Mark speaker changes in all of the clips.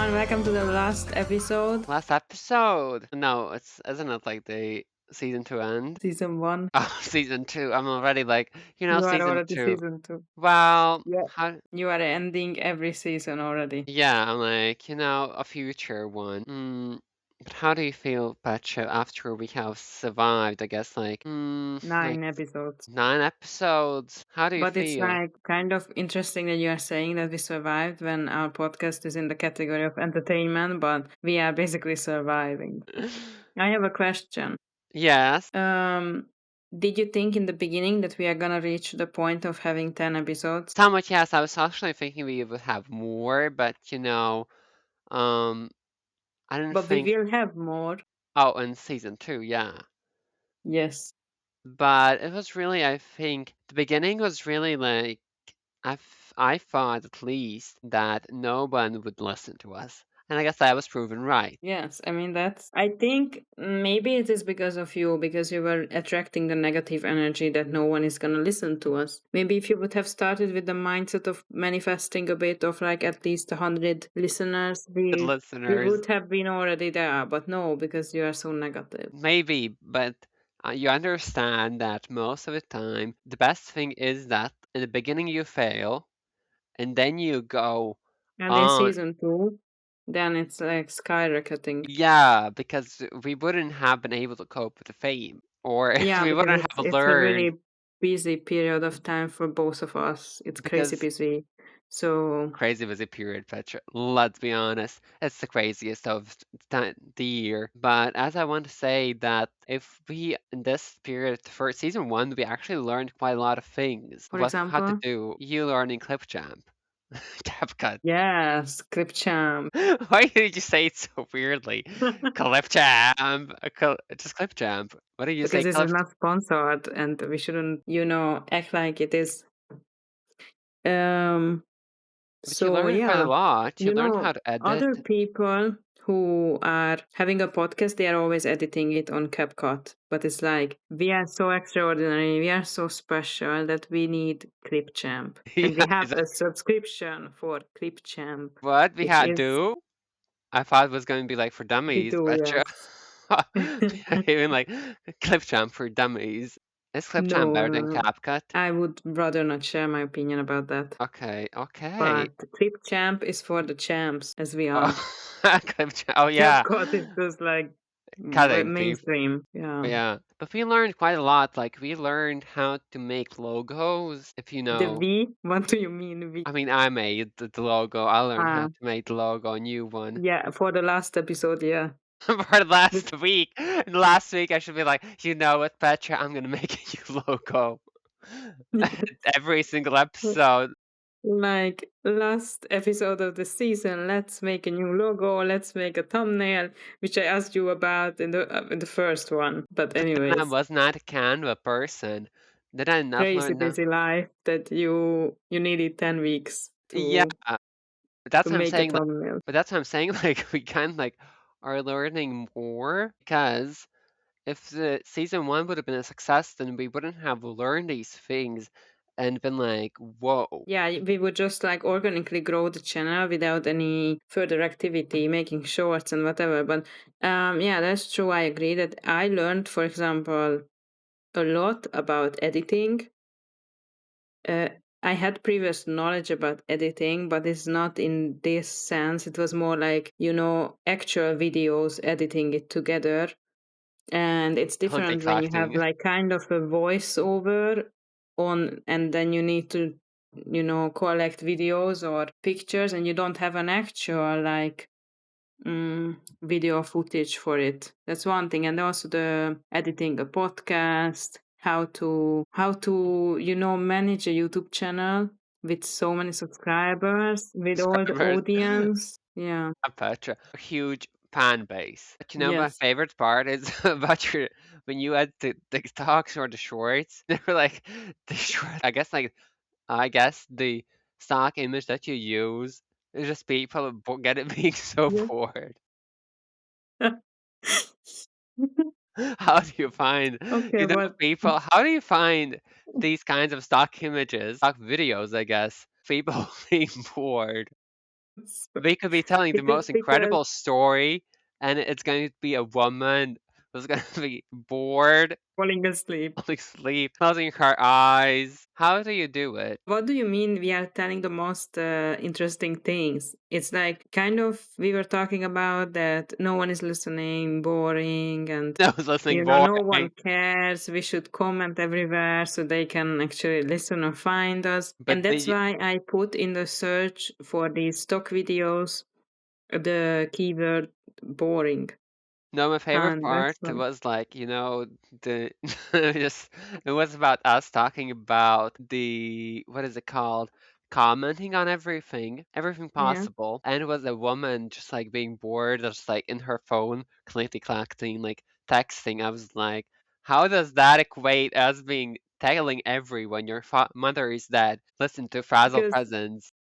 Speaker 1: everyone. Welcome to the last episode,
Speaker 2: Last episode. No, isn't it like the season 2 end?
Speaker 1: season one.
Speaker 2: Oh, season 2. I'm already like,
Speaker 1: You are
Speaker 2: season
Speaker 1: already
Speaker 2: 2.
Speaker 1: season two.
Speaker 2: Well,
Speaker 1: Yeah.
Speaker 2: how
Speaker 1: You are ending every season already.
Speaker 2: yeah, I'm like, a future one. But how do you feel, Petra, after we have survived, I guess like
Speaker 1: 9 episodes.
Speaker 2: 9 episodes? How do you
Speaker 1: But it's
Speaker 2: feel?
Speaker 1: like kind of interesting that you are saying that we survived when our podcast is in the category of entertainment, but we are basically surviving. I have a question.
Speaker 2: Yes.
Speaker 1: Um, did you think in the beginning that we are gonna reach the point of having 10 episodes?
Speaker 2: Somewhat, yes. I was actually thinking we would have more, but um I didn't
Speaker 1: But we
Speaker 2: think.
Speaker 1: will have more.
Speaker 2: Oh, in season 2, yeah.
Speaker 1: Yes.
Speaker 2: But it was really, I think, the beginning was really like, I thought at least that no one would listen to us. And I guess I was proven right.
Speaker 1: Yes, I mean I think maybe it is because of you, because you were attracting the negative energy that no one is gonna listen to us. Maybe if you would have started with the mindset of manifesting a bit of like at least 100 listeners,
Speaker 2: Good
Speaker 1: we
Speaker 2: listeners,
Speaker 1: would have been already there. But no, because you are so negative.
Speaker 2: maybe, but you understand that most of the time, the best thing is that in the beginning you fail, and then you go
Speaker 1: And in
Speaker 2: on.
Speaker 1: season two, then it's like skyrocketing.
Speaker 2: Yeah, because we wouldn't have been able to cope with the fame, or
Speaker 1: Yeah,
Speaker 2: we
Speaker 1: because
Speaker 2: wouldn't
Speaker 1: it's
Speaker 2: have
Speaker 1: it's a
Speaker 2: learned.
Speaker 1: really busy period of time for both of us. It's crazy
Speaker 2: Because
Speaker 1: busy. So
Speaker 2: crazy busy period, Petra. Let's be honest, it's the craziest of the year. But as I want to say that if we in this period for season 1, we actually learned quite a lot of things.
Speaker 1: for
Speaker 2: How to
Speaker 1: example,
Speaker 2: do you learning clip jump, CapCut.
Speaker 1: yes, Clipchamp.
Speaker 2: Why did you say it so weirdly? Clip jump, just clip jump. What do you
Speaker 1: Because
Speaker 2: say,
Speaker 1: this is
Speaker 2: clip?
Speaker 1: not sponsored and we shouldn't, act like it is. Um,
Speaker 2: But you
Speaker 1: so
Speaker 2: learn quite a
Speaker 1: yeah,
Speaker 2: lot. You
Speaker 1: you
Speaker 2: learn
Speaker 1: know,
Speaker 2: how to edit.
Speaker 1: other people who are having a podcast, they are always editing it on CapCut. But it's like, we are so extraordinary, we are so special that we need Clipchamp. And we
Speaker 2: Yeah,
Speaker 1: have a subscription for Clipchamp,
Speaker 2: what we
Speaker 1: which
Speaker 2: had
Speaker 1: is,
Speaker 2: do. I thought it was going to be like for
Speaker 1: we
Speaker 2: dummies,
Speaker 1: do,
Speaker 2: but
Speaker 1: yes.
Speaker 2: even like Clipchamp for dummies. Is Clipchamp
Speaker 1: No,
Speaker 2: better
Speaker 1: no,
Speaker 2: than
Speaker 1: no.
Speaker 2: CapCut?
Speaker 1: I would rather not share my opinion about that.
Speaker 2: Okay, okay.
Speaker 1: But Clipchamp is for the champs, as we
Speaker 2: Oh,
Speaker 1: are.
Speaker 2: Clipchamp. Oh yeah,
Speaker 1: CapCut is just like
Speaker 2: cutting people.
Speaker 1: mainstream. Yeah.
Speaker 2: Yeah, but we learned quite a lot. Like we learned how to make logos. If you
Speaker 1: The
Speaker 2: know,
Speaker 1: V? What do you mean V?
Speaker 2: I mean, I made the logo. I learned how
Speaker 1: Ah,
Speaker 2: to make the logo, a new one.
Speaker 1: yeah, for the last episode, yeah.
Speaker 2: For
Speaker 1: With-
Speaker 2: last week. And last week I should be like, you know what, Petra, I'm gonna make a new logo. Every single episode.
Speaker 1: Like last episode of the season, let's make a new logo, let's make a thumbnail, which I asked you about in the first one. But
Speaker 2: But then I
Speaker 1: anyways,
Speaker 2: was not a Canva person. Did I not
Speaker 1: crazy
Speaker 2: learn that?
Speaker 1: busy life that you needed 10 weeks
Speaker 2: Yeah,
Speaker 1: to
Speaker 2: that's what I'm
Speaker 1: make a
Speaker 2: saying. Like,
Speaker 1: thumbnail.
Speaker 2: but that's what I'm saying. Like we kind of like are learning more because if the season 1 would have been a success, then we wouldn't have learned these things and been like, whoa.
Speaker 1: Yeah, we would just like organically grow the channel without any further activity, making shorts and whatever. But yeah, that's true. I agree that I learned, for example, a lot about editing. Uh, I had previous knowledge about editing, but it's not in this sense. It was more like, actual videos, editing it together. And it's
Speaker 2: Like
Speaker 1: different when you have
Speaker 2: talking.
Speaker 1: like kind of a voiceover on, and then you need to, collect videos or pictures, and you don't have an actual like video footage for it. That's one thing. And also the editing a podcast, how to manage a YouTube channel with so many subscribers, with all the
Speaker 2: Subscribers.
Speaker 1: audience. Yeah.
Speaker 2: Petra, a huge fan base. But my
Speaker 1: Yes.
Speaker 2: favorite part is about your when you add the talks or the shorts. They were like the short. I guess the stock image that you use is just people get it being so
Speaker 1: Yeah.
Speaker 2: bored. How do you find
Speaker 1: Okay, but
Speaker 2: people? How do you find these kinds of stock images, stock videos? I guess people being bored. We could be telling the
Speaker 1: because
Speaker 2: most
Speaker 1: because
Speaker 2: incredible story, and it's going to be a woman who's going to be bored,
Speaker 1: falling asleep.
Speaker 2: falling asleep, closing her eyes. How do you do it?
Speaker 1: What do you mean we are telling the most interesting things? It's like kind of we were talking about that no one is listening, boring, and
Speaker 2: I was listening
Speaker 1: no
Speaker 2: boring,
Speaker 1: one cares. We should comment everywhere so they can actually listen or find us.
Speaker 2: but
Speaker 1: And that's
Speaker 2: the
Speaker 1: why I put in the search for these stock videos the keyword boring.
Speaker 2: no, my favorite
Speaker 1: And
Speaker 2: part
Speaker 1: that's why.
Speaker 2: was like, the just it was about us talking about the what is it called? Commenting on everything
Speaker 1: Yeah.
Speaker 2: possible. And it was a woman just like being bored, just like in her phone, clickety clacking, like texting. I was like, how does that equate as being telling everyone your mother is dead? Listen to Frazzled
Speaker 1: Because
Speaker 2: Presence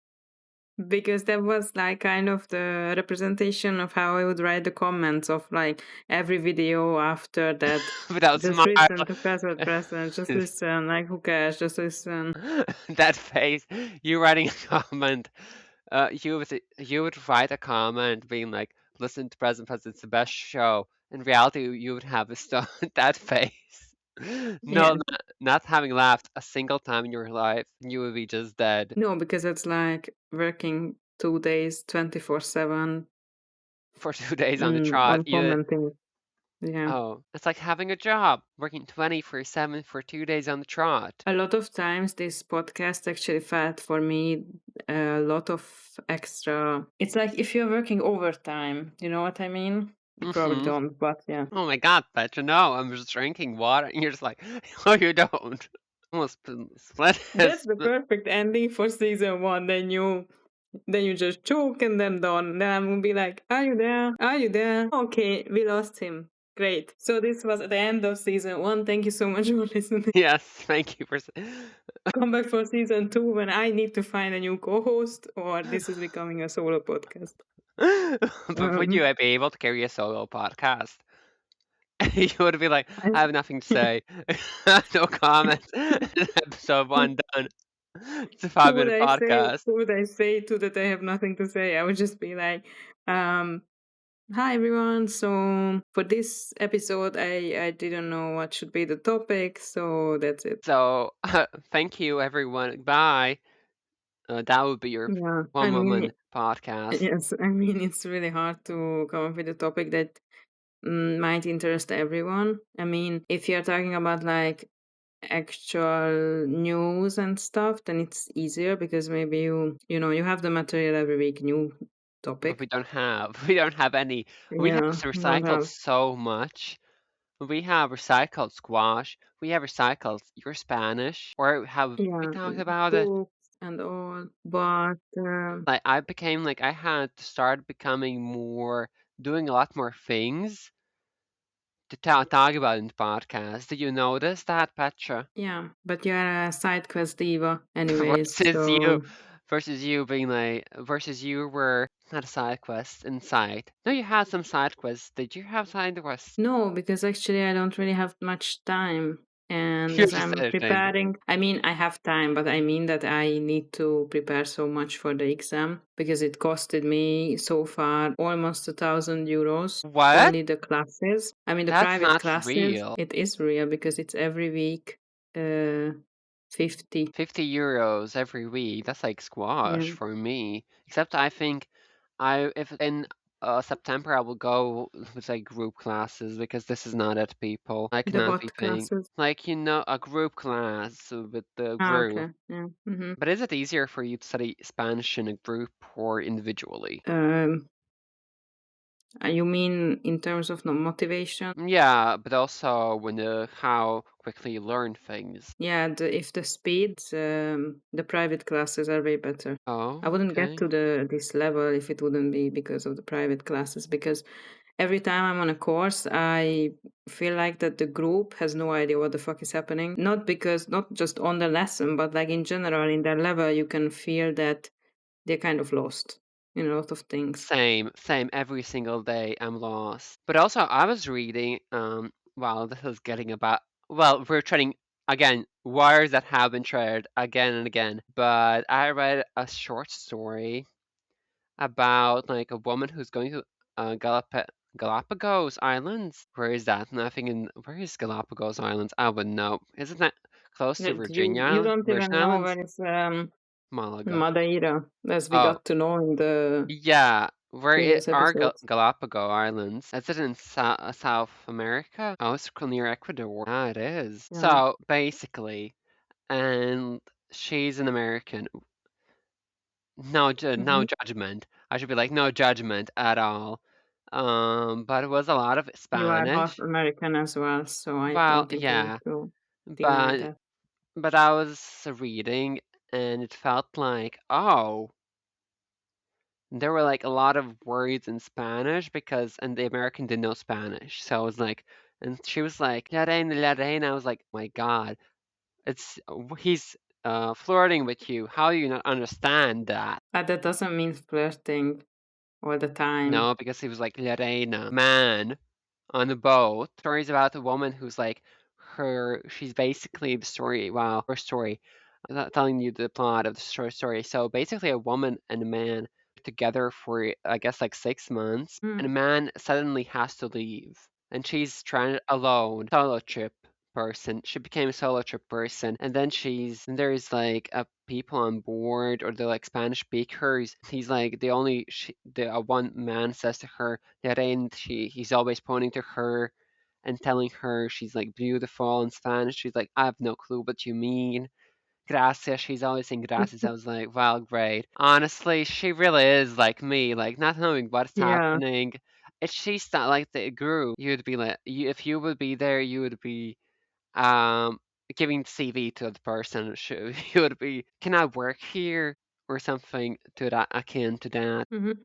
Speaker 1: Because that was like kind of the representation of how I would write the comments of like every video after that.
Speaker 2: without
Speaker 1: Just
Speaker 2: smile.
Speaker 1: listen to Frazzled present. Just listen. Like who cares? Just listen.
Speaker 2: That face, you writing a comment, you would write a comment being like, "Listen to Present, it's the best show." In reality, you would have a that face. No,
Speaker 1: Yeah.
Speaker 2: not having laughed a single time in your life, you would be just dead
Speaker 1: No, because it's like working 2 days, 24/7,
Speaker 2: for 2 days on the trot.
Speaker 1: on commenting. Yeah.
Speaker 2: It's like having a job, working 24/7 for 2 days on the trot.
Speaker 1: A lot of times this podcast actually felt for me a lot of extra. It's like if you're working overtime, you know what I mean? You probably
Speaker 2: Hmm.
Speaker 1: don't, but yeah.
Speaker 2: Oh my God, Petra, no, I'm just drinking water. And you're just like, oh, you don't. Almost split
Speaker 1: That's
Speaker 2: his.
Speaker 1: the perfect ending for season one. Then you just choke and then done. Then I'm gonna be like, "Are you there? Are you there?" Okay, we lost him. Great. So this was the end of season one. Thank you so much for listening.
Speaker 2: Yes, thank you for.
Speaker 1: Come back for season two when I need to find a new co-host, or this is becoming a solo podcast.
Speaker 2: But would you
Speaker 1: Um,
Speaker 2: be able to carry a solo podcast? You would be like,
Speaker 1: I,
Speaker 2: I have nothing to say. No comments. Episode one done. It's a
Speaker 1: who
Speaker 2: 5 minute
Speaker 1: would I say?
Speaker 2: podcast.
Speaker 1: Who would I say to that I have nothing to say? I would just be like, um, "Hi everyone. So for this episode, I didn't know what should be the topic, so that's it."
Speaker 2: So, thank you, everyone. Bye. That would be your
Speaker 1: Yeah, I
Speaker 2: one
Speaker 1: mean,
Speaker 2: woman podcast.
Speaker 1: yes, I mean it's really hard to come up with a topic that might interest everyone. I mean, if you're talking about like actual news and stuff, then it's easier because maybe you have the material every week, new
Speaker 2: But
Speaker 1: topic.
Speaker 2: we don't have any. We have
Speaker 1: Yeah, don't
Speaker 2: recycled
Speaker 1: have.
Speaker 2: so much. We have recycled squash. We have recycled your Spanish. Or have we
Speaker 1: Yeah,
Speaker 2: talked about it?
Speaker 1: books and all, but
Speaker 2: Like I became like I had to start becoming more doing a lot more things to talk about in the podcast. Did you notice that, Petra?
Speaker 1: yeah, but you're a side quest diva anyways,
Speaker 2: versus you
Speaker 1: so
Speaker 2: versus you were not a side quest in sight. No, you had some side quests. Did you have side quests?
Speaker 1: no, because actually I don't really have much time. And
Speaker 2: You
Speaker 1: as
Speaker 2: just
Speaker 1: I'm
Speaker 2: said it.
Speaker 1: preparing, I mean, I have time, but I mean that I need to prepare so much for the exam because it costed me so far almost €1,000.
Speaker 2: What?
Speaker 1: Only the classes. I mean, the
Speaker 2: That's
Speaker 1: private
Speaker 2: not
Speaker 1: classes,
Speaker 2: real.
Speaker 1: it is real because it's every week, 50.
Speaker 2: €50 every week. That's like
Speaker 1: Yeah.
Speaker 2: squash for me. Except I think I if in September I will go with like group classes because this is not it, people. I
Speaker 1: The
Speaker 2: cannot be
Speaker 1: what
Speaker 2: paying
Speaker 1: classes?
Speaker 2: like a group class with the
Speaker 1: Ah,
Speaker 2: group.
Speaker 1: okay. Yeah. Mm-hmm.
Speaker 2: But is it easier for you to study Spanish in a group or individually?
Speaker 1: You mean in terms of no motivation?
Speaker 2: Yeah, but also when how quickly you learn things.
Speaker 1: Yeah, if the speeds, the private classes are way better. I
Speaker 2: Oh,
Speaker 1: wouldn't get
Speaker 2: okay.
Speaker 1: to this level if it wouldn't be because of the private classes. Because every time I'm on a course, I feel like that the group has no idea what the fuck is happening. Not just on the lesson, but like in general, in their level, you can feel that they're kind of lost in a lot of things.
Speaker 2: Same every single day I'm lost. But also I was reading well this is getting about well we're treading again wires that have been tread again and again. But I read a short story about like a woman who's going to Galapagos Islands. Where is that? Nothing in where is Galapagos Islands? I would know. Isn't that close to
Speaker 1: You don't
Speaker 2: Virgin
Speaker 1: even know
Speaker 2: Islands?
Speaker 1: where is
Speaker 2: Malaga.
Speaker 1: Madeira, as we
Speaker 2: Oh,
Speaker 1: got to know in the
Speaker 2: yeah. Where it
Speaker 1: previous
Speaker 2: are
Speaker 1: episodes.
Speaker 2: Galapagos Islands? Is it in South America? Oh, it's near Ecuador. Yeah, it is.
Speaker 1: Yeah.
Speaker 2: So basically, and she's an American. No
Speaker 1: Hmm.
Speaker 2: judgment. I should be like, no judgment at all. But it was a lot of
Speaker 1: You are half
Speaker 2: Spanish.
Speaker 1: American as well, so I
Speaker 2: Well,
Speaker 1: don't think you need
Speaker 2: yeah,
Speaker 1: to deny
Speaker 2: but
Speaker 1: that.
Speaker 2: I was reading and it felt like, oh, there were like a lot of words in Spanish because and the American didn't know Spanish. So I was like, and she was like, La reina, la reina. I was like, my God, it's he's flirting with you. How do you not understand that?
Speaker 1: That doesn't mean flirting all the time.
Speaker 2: No, because he was like, La reina, man. On the boat. Stories about a woman who's like she's basically the story, well, her story. I'm not telling you the plot of the short story. So basically a woman and a man together for I guess like 6 months and
Speaker 1: Mm.
Speaker 2: a man suddenly has to leave and she's stranded alone. Solo trip person. She became a solo trip person and then and there's like a people on board or the like Spanish speakers. He's like the one man says to her that and he's always pointing to her and telling her she's like beautiful in Spanish. She's like, I have no clue what you mean. Gracias. She's always saying gracias. I was like, well, great. Honestly, she really is like me, like not knowing what's
Speaker 1: Yeah.
Speaker 2: happening. If she's not like the group, you'd be like, if you would be there, you would be um giving CV to the person. You would be, can I work here or something to that akin to that.
Speaker 1: Hmm.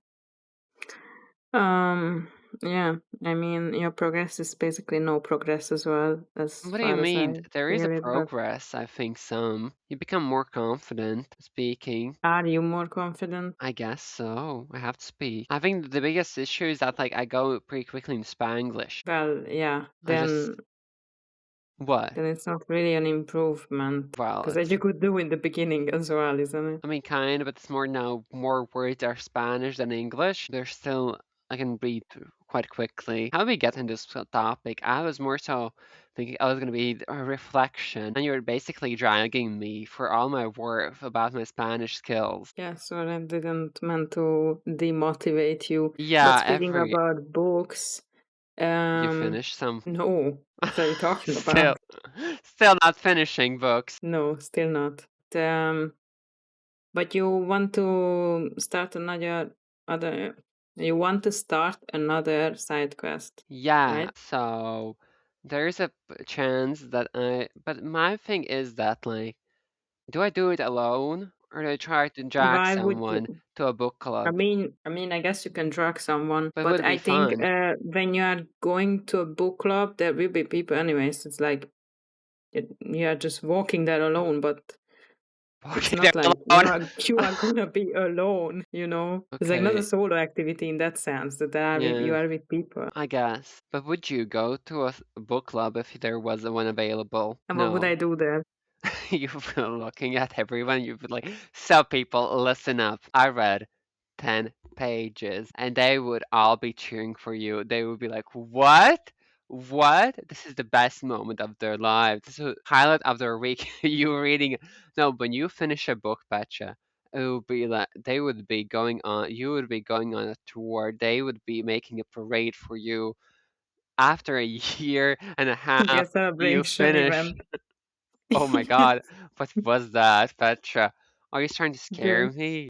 Speaker 1: Um, yeah, I mean, your progress is basically no progress as well, as
Speaker 2: What do you
Speaker 1: far as
Speaker 2: mean?
Speaker 1: I
Speaker 2: There is a
Speaker 1: hear it. But
Speaker 2: progress, I think some. You become more confident speaking.
Speaker 1: are you more confident?
Speaker 2: I guess so. I have to speak. I think the biggest issue is that like I go pretty quickly in Spanglish.
Speaker 1: Well, yeah,
Speaker 2: I just what?
Speaker 1: then it's not really an improvement
Speaker 2: Well,
Speaker 1: because as
Speaker 2: it's
Speaker 1: you could do in the beginning as well, isn't it?
Speaker 2: I mean kind of, but it's more now more words are Spanish than English. They're still I can read quite quickly. How do we get into this topic? I was more so thinking I was gonna be a reflection, and you're basically dragging me for all my work about my Spanish skills.
Speaker 1: Yeah, so I didn't meant to demotivate you. But
Speaker 2: Yeah,
Speaker 1: speaking
Speaker 2: every
Speaker 1: about books,
Speaker 2: you
Speaker 1: um,
Speaker 2: finish some
Speaker 1: no, what are you talking
Speaker 2: still
Speaker 1: about?
Speaker 2: still not finishing books.
Speaker 1: No, still not. Um, but you want to start other you want to start another side quest,
Speaker 2: Yeah,
Speaker 1: right?
Speaker 2: so there's a chance that but my thing is that like, do I do it alone or do I try to drag
Speaker 1: Why would
Speaker 2: someone
Speaker 1: you?
Speaker 2: to a book club?
Speaker 1: I guess you can drag someone,
Speaker 2: But would
Speaker 1: but
Speaker 2: it be
Speaker 1: I think
Speaker 2: fun?
Speaker 1: when you are going to a book club, there will be people anyways. It's like you are just walking there alone, but it's
Speaker 2: Walking there
Speaker 1: not like
Speaker 2: alone.
Speaker 1: you are gonna be alone. It's like not a
Speaker 2: Okay,
Speaker 1: solo activity in that sense. That you
Speaker 2: yeah,
Speaker 1: are with people.
Speaker 2: I guess. But would you go to a book club if there was one available?
Speaker 1: And what would
Speaker 2: No.
Speaker 1: I do there?
Speaker 2: You've been looking at everyone. You've been like, so people, listen up. I read 10 pages and they would all be cheering for you. They would be like, what? What? This is the best moment of their lives. This is the highlight of their week. You reading. No, when you finish a book, Betcha, it would be like they would be going on, you would be going on a tour. They would be making a parade for you. After a year and a
Speaker 1: Like a
Speaker 2: half, you
Speaker 1: celebration
Speaker 2: finish.
Speaker 1: event.
Speaker 2: Oh my God, what was that, Petra? Are you trying to scare
Speaker 1: Good.
Speaker 2: me?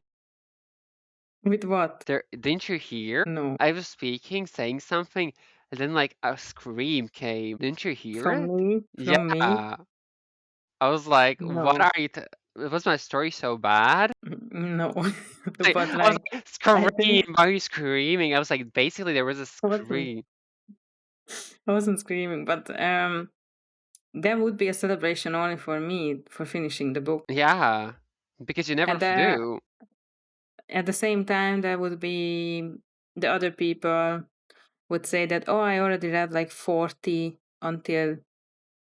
Speaker 1: With what?
Speaker 2: There, didn't you hear?
Speaker 1: No.
Speaker 2: I was speaking, saying something, and then like a scream came. Didn't you hear
Speaker 1: From
Speaker 2: it?
Speaker 1: me? From me?
Speaker 2: Yeah. I was like, what
Speaker 1: No.
Speaker 2: are you? Was my story so bad?
Speaker 1: No. But
Speaker 2: I was
Speaker 1: like,
Speaker 2: like,
Speaker 1: I
Speaker 2: scream!
Speaker 1: think
Speaker 2: Why are you screaming? I was like, basically, there was a
Speaker 1: I wasn't,
Speaker 2: scream.
Speaker 1: I wasn't screaming, but there would be a celebration only for me for finishing the book.
Speaker 2: Yeah, because you never
Speaker 1: And
Speaker 2: do.
Speaker 1: at the same time, there would be the other people would say that, oh, I already read like 40 until,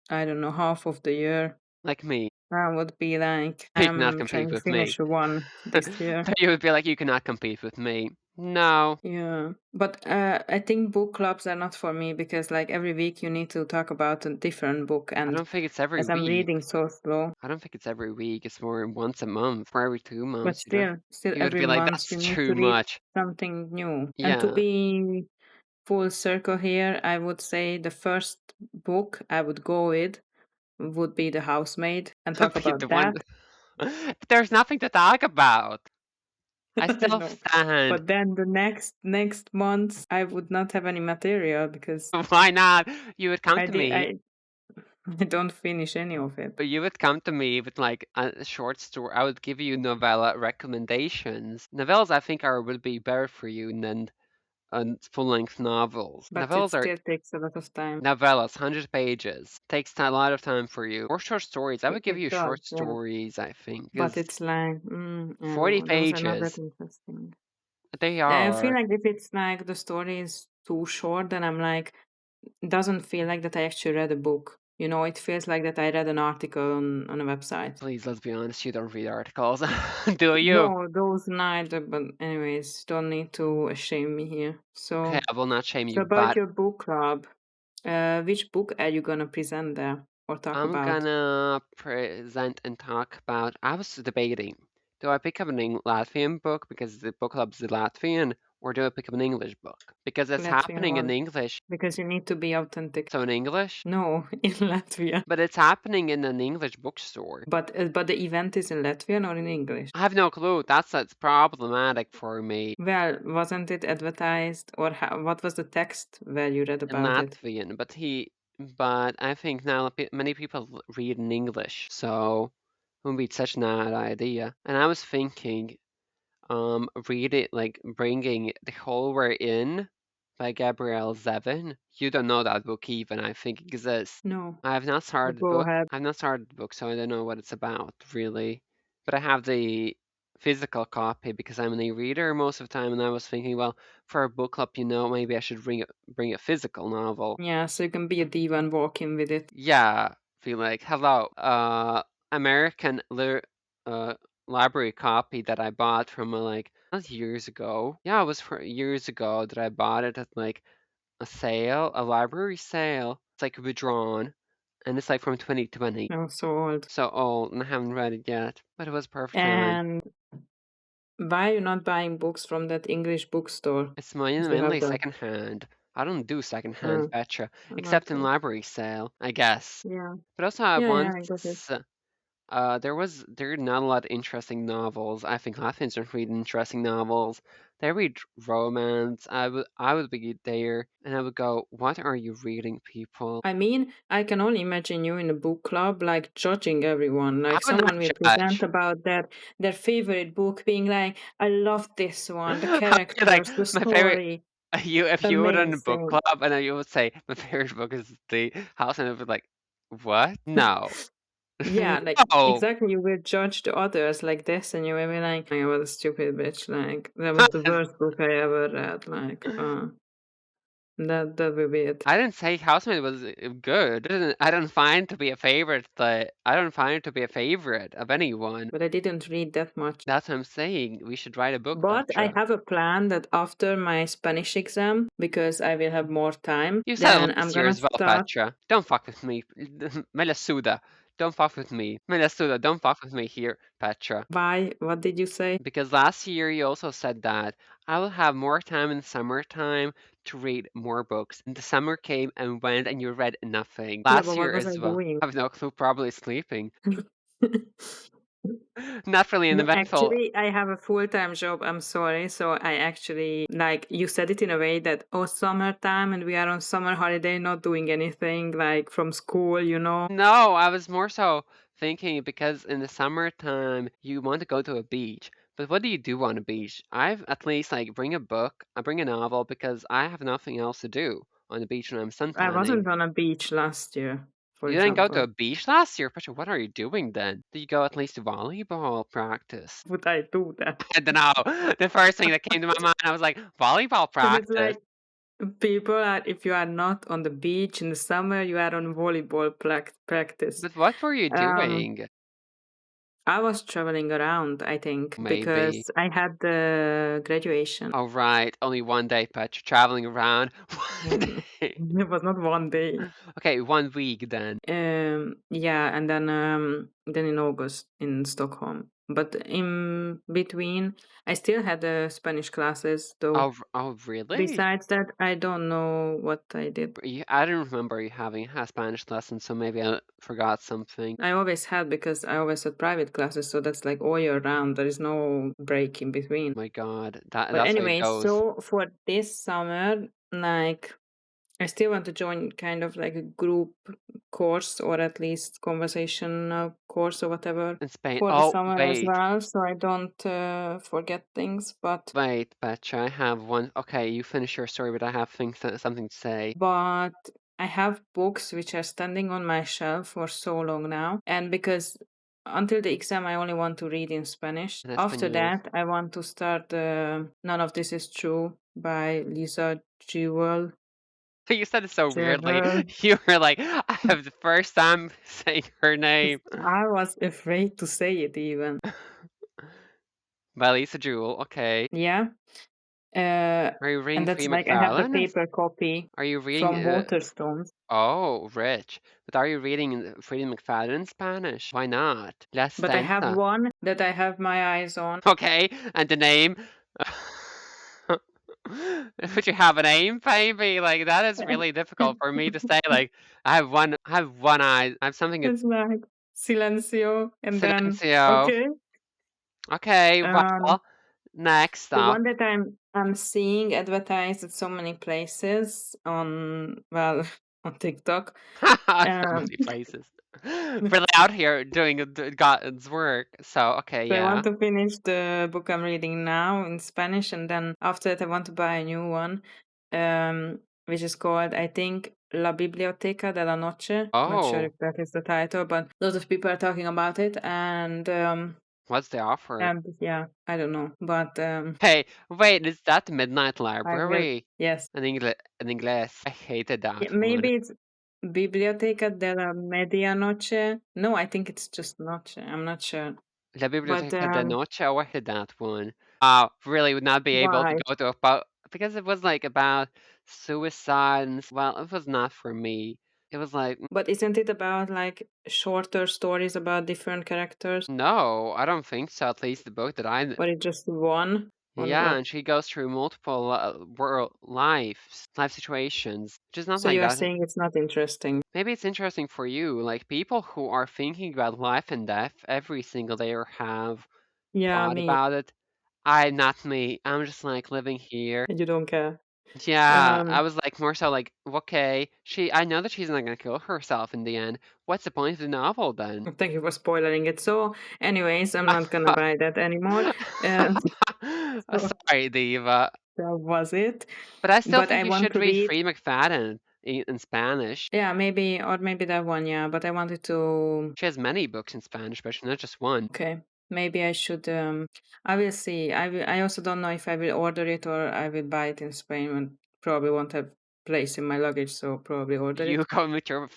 Speaker 1: I don't know, half of the year.
Speaker 2: Like me.
Speaker 1: I would be like,
Speaker 2: You cannot
Speaker 1: I'm
Speaker 2: compete
Speaker 1: trying to
Speaker 2: with me.
Speaker 1: finish one this year.
Speaker 2: You would be like, you cannot compete with me. No,
Speaker 1: Yeah, but I think book clubs are not for me because like every week you need to talk about a different book,
Speaker 2: I
Speaker 1: and
Speaker 2: don't think it's every
Speaker 1: as I'm
Speaker 2: week.
Speaker 1: reading so slow,
Speaker 2: I don't think it's every week. It's more once a month or every two
Speaker 1: but
Speaker 2: months. You know,
Speaker 1: still
Speaker 2: you would
Speaker 1: every
Speaker 2: be like,
Speaker 1: month
Speaker 2: that's
Speaker 1: you need
Speaker 2: too
Speaker 1: to read
Speaker 2: much.
Speaker 1: something new. And to
Speaker 2: Yeah,
Speaker 1: be full circle here, I would say the first book I would go with would be The Housemaid and talk
Speaker 2: be
Speaker 1: about
Speaker 2: the one.
Speaker 1: that.
Speaker 2: There's nothing to talk about. I
Speaker 1: I
Speaker 2: still
Speaker 1: know.
Speaker 2: stand.
Speaker 1: But then the next months I would not have any material because
Speaker 2: Why not? You would come
Speaker 1: I
Speaker 2: to
Speaker 1: did
Speaker 2: me.
Speaker 1: I don't finish any of it.
Speaker 2: You would come to me with like a short story. I would give you novella recommendations. Novellas, I think, are would be better for you than full-length novels.
Speaker 1: But it
Speaker 2: Novellas are
Speaker 1: still takes a lot of time.
Speaker 2: novellas, 100 pages. Takes a lot of time for you. Or short stories. I would give
Speaker 1: It
Speaker 2: you
Speaker 1: does,
Speaker 2: short
Speaker 1: yeah.
Speaker 2: stories, I think,
Speaker 1: But
Speaker 2: because
Speaker 1: it's like, I
Speaker 2: 40
Speaker 1: know, those are not that
Speaker 2: pages,
Speaker 1: interesting.
Speaker 2: they
Speaker 1: I feel
Speaker 2: are.
Speaker 1: like if it's like the story is too short, then I'm like, it doesn't feel like that I actually read a book. You know, it feels like that I read an article on a website.
Speaker 2: Please, let's be honest, you don't read articles, do you?
Speaker 1: No, those neither, but anyways, don't need to shame me here.
Speaker 2: Okay,
Speaker 1: So,
Speaker 2: I will not shame
Speaker 1: so
Speaker 2: you,
Speaker 1: about
Speaker 2: but
Speaker 1: your book club, which book are you gonna present there or talk
Speaker 2: I'm
Speaker 1: about?
Speaker 2: gonna present and talk about. I was debating, do I pick up an Latvian book because the book club's the Latvian, or do I pick up an English book? Because it's
Speaker 1: Latvian
Speaker 2: happening in
Speaker 1: one,
Speaker 2: English,
Speaker 1: because you need to be authentic.
Speaker 2: so in English,
Speaker 1: No, in Latvia.
Speaker 2: but it's happening in an English bookstore.
Speaker 1: But the event is in Latvian or in English?
Speaker 2: I have no clue. That's problematic for me.
Speaker 1: Well, wasn't it advertised, or what was the text where you read
Speaker 2: In
Speaker 1: about it?
Speaker 2: Latvian, but I think now many people read in English, so it would be such an odd idea. And I was thinking, read it like bringing the whole we're in by Gabrielle Zevin. You don't know that book even, I think exists.
Speaker 1: No,
Speaker 2: I have not
Speaker 1: but
Speaker 2: started the
Speaker 1: go
Speaker 2: book.
Speaker 1: ahead.
Speaker 2: I've not started the book, so I don't know what it's about really. But I have the physical copy because I'm an e-reader most of the time, and I was thinking, well, for a book club, maybe I should bring a physical novel.
Speaker 1: Yeah, so you can be a diva and walk in with it.
Speaker 2: Yeah, feel like hello, American uh library copy that I bought from like not years ago. Yeah, it was for years ago that I bought it at like a sale, a library sale. It's like withdrawn, and it's like from 2020.
Speaker 1: No, so old.
Speaker 2: So old, and I haven't read it yet, but it was perfect time.
Speaker 1: And why are you not buying books from that English bookstore?
Speaker 2: It's mine
Speaker 1: They have
Speaker 2: mainly
Speaker 1: the.
Speaker 2: secondhand. I don't do secondhand,
Speaker 1: Uh,
Speaker 2: betcha, except in
Speaker 1: okay.
Speaker 2: library sale, I guess.
Speaker 1: Yeah.
Speaker 2: But also I
Speaker 1: Yeah,
Speaker 2: once
Speaker 1: I got it.
Speaker 2: there are not a lot of interesting novels. I think Latvians don't read interesting novels. They read romance. I would be there and I would go, "What are you reading, people?"
Speaker 1: I mean, I can only imagine you in a book club, like judging everyone.
Speaker 2: I
Speaker 1: Like
Speaker 2: would
Speaker 1: someone
Speaker 2: not
Speaker 1: will present
Speaker 2: judge.
Speaker 1: about their favorite book, being like, "I love this one. The
Speaker 2: I'd be like,
Speaker 1: characters, the
Speaker 2: my favorite.
Speaker 1: story,
Speaker 2: If you were in a book
Speaker 1: amazing."
Speaker 2: club and then you would say my favorite book is The House, and I would be like, "What? No,
Speaker 1: Yeah, like
Speaker 2: no."
Speaker 1: exactly. You will judge the others like this, and you will be like, "I was a stupid bitch." Like that was the worst book I ever read. Like, that will be it.
Speaker 2: I didn't say Housemaid was good. I don't find it to be a favorite. I don't find it to be a favorite of anyone.
Speaker 1: But I didn't read that much.
Speaker 2: That's what I'm saying. We should write a book,
Speaker 1: But I
Speaker 2: Petra.
Speaker 1: have a plan that after my Spanish exam, because I will have more time,
Speaker 2: You said it
Speaker 1: then I'm
Speaker 2: last year
Speaker 1: gonna
Speaker 2: as well,
Speaker 1: start.
Speaker 2: Petra. Don't fuck with me. Melasuda. Don't fuck with me. Melasuda, don't fuck with me here, Petra.
Speaker 1: Why? What did you say?
Speaker 2: Because last year you also said that I will have more time in the summertime to read more books. And the summer came and went and you read nothing.
Speaker 1: Yeah,
Speaker 2: Last
Speaker 1: but what
Speaker 2: year
Speaker 1: was I
Speaker 2: as well.
Speaker 1: doing?
Speaker 2: I have no clue, probably sleeping. Not really an
Speaker 1: No,
Speaker 2: eventful.
Speaker 1: actually, I have a full-time job. I'm sorry. So I actually, like, you said it in a way that, oh, summertime and we are on summer holiday, not doing anything, like from school, you know?
Speaker 2: No, I was more so thinking because in the summertime you want to go to a beach. But what do you do on a beach? I've at least like bring a book, I bring a novel because I have nothing else to do on the beach when I'm
Speaker 1: I
Speaker 2: suntanning.
Speaker 1: wasn't on a beach last year, for
Speaker 2: You didn't go to
Speaker 1: example.
Speaker 2: a beach last year, Patricia. What are you doing then? Did you go at least to volleyball practice?
Speaker 1: Would I do that?
Speaker 2: I don't know. The first thing that came to my mind, I was like, volleyball
Speaker 1: And it's
Speaker 2: practice.
Speaker 1: like, people are, if you are not on the beach in the summer, you are on volleyball practice.
Speaker 2: But what were you
Speaker 1: Um,
Speaker 2: doing?
Speaker 1: I was traveling around, I think,
Speaker 2: Maybe.
Speaker 1: because I had the graduation.
Speaker 2: Oh, right. Only one day, but you're traveling around. One
Speaker 1: Mm,
Speaker 2: day.
Speaker 1: it was not one day.
Speaker 2: Okay, 1 week then.
Speaker 1: Yeah, and then in August in Stockholm. But in between, I still had Spanish classes, though.
Speaker 2: Oh, really?
Speaker 1: Besides that, I don't know what I did.
Speaker 2: I didn't remember you having a Spanish lesson, so maybe I forgot something.
Speaker 1: I always had because I always had private classes, so that's like all year round. There is no break in between.
Speaker 2: My God,
Speaker 1: But
Speaker 2: that's how it
Speaker 1: anyway,
Speaker 2: goes.
Speaker 1: so for this summer, like I still want to join kind of like a group course or at least conversational course or whatever
Speaker 2: In Spain.
Speaker 1: for the
Speaker 2: Oh,
Speaker 1: summer as
Speaker 2: wait.
Speaker 1: well, so I don't forget things.
Speaker 2: Wait, Betcha, I have one. Okay, you finish your story, but I have something to say.
Speaker 1: But I have books which are standing on my shelf for so long now, and because until the exam I only want to read in Spanish.
Speaker 2: In
Speaker 1: After
Speaker 2: Espanol.
Speaker 1: that, I want to start None of This Is True by Lisa Jewell.
Speaker 2: You said it so weirdly.
Speaker 1: Jewell.
Speaker 2: You were like, I have the first time saying her name.
Speaker 1: I was afraid to say it even.
Speaker 2: By Lisa Jewell. Okay.
Speaker 1: Yeah. Uh,
Speaker 2: Are you reading
Speaker 1: and that's
Speaker 2: Free
Speaker 1: like I have the
Speaker 2: McFadden?
Speaker 1: paper copy
Speaker 2: Are you reading
Speaker 1: from Waterstones,
Speaker 2: Oh, rich. But are you reading Freedom McFadden in Spanish? Why not? Let's
Speaker 1: but I have
Speaker 2: tenta.
Speaker 1: one that I have my eyes on.
Speaker 2: Okay, and the name? Would you have a name, baby? Like that is really difficult for me to say. Like I have one eye. I have something.
Speaker 1: It's like Silencio, and then
Speaker 2: Silencio.
Speaker 1: okay.
Speaker 2: Okay,
Speaker 1: Um,
Speaker 2: well, next
Speaker 1: the
Speaker 2: up.
Speaker 1: one that I'm seeing advertised at so many places on well on TikTok.
Speaker 2: So
Speaker 1: Um,
Speaker 2: many places. Really out here doing God's work. So okay,
Speaker 1: so I
Speaker 2: yeah.
Speaker 1: want to finish the book I'm reading now in Spanish, and then after that I want to buy a new one, which is called I think La Biblioteca de la Noche. Not sure
Speaker 2: Oh,
Speaker 1: if that is the title, but lots of people are talking about it,
Speaker 2: what's the offer?
Speaker 1: and yeah, I don't know, but
Speaker 2: Hey, wait, is that the Midnight
Speaker 1: I will.
Speaker 2: Library
Speaker 1: Yes,
Speaker 2: in English? In English, I hated
Speaker 1: yeah,
Speaker 2: that one.
Speaker 1: maybe it's Biblioteca de la Medianoche. No, I think it's just Noche. I'm not sure,
Speaker 2: La
Speaker 1: but
Speaker 2: Biblioteca de Noche, oh, I hated that one. Really would not be able to
Speaker 1: why?
Speaker 2: go to about because it was like about suicide and well, it was not for me. It was like,
Speaker 1: But isn't it about like shorter stories about different characters?
Speaker 2: no, I don't think so. At least the book that
Speaker 1: Or it's just one? On
Speaker 2: yeah,
Speaker 1: what?
Speaker 2: and she goes through multiple life situations, which is not
Speaker 1: So
Speaker 2: like
Speaker 1: you are
Speaker 2: that.
Speaker 1: saying it's not interesting?
Speaker 2: Maybe it's interesting for you, like people who are thinking about life and death every single day or have
Speaker 1: Yeah,
Speaker 2: thought
Speaker 1: me.
Speaker 2: about it. I not me. I'm just like living here.
Speaker 1: You don't care.
Speaker 2: Yeah, I
Speaker 1: Um,
Speaker 2: was like more so like, okay, I know that she's not gonna kill herself in the end. What's the point of the novel then?
Speaker 1: Thank you for spoiling it. So, anyways, I'm not gonna buy that anymore. Uh, so
Speaker 2: Sorry, Diva.
Speaker 1: that was it.
Speaker 2: But I still
Speaker 1: But
Speaker 2: think
Speaker 1: I
Speaker 2: you
Speaker 1: want
Speaker 2: should
Speaker 1: to
Speaker 2: read
Speaker 1: read.
Speaker 2: Free McFadden in Spanish.
Speaker 1: Yeah, maybe, or maybe that one. Yeah, but I wanted to.
Speaker 2: She has many books in Spanish, but not just one.
Speaker 1: Okay, maybe I should. I will see. I also don't know if I will order it or I will buy it in Spain, and probably won't have place in my luggage, so probably order
Speaker 2: You
Speaker 1: it.
Speaker 2: go with your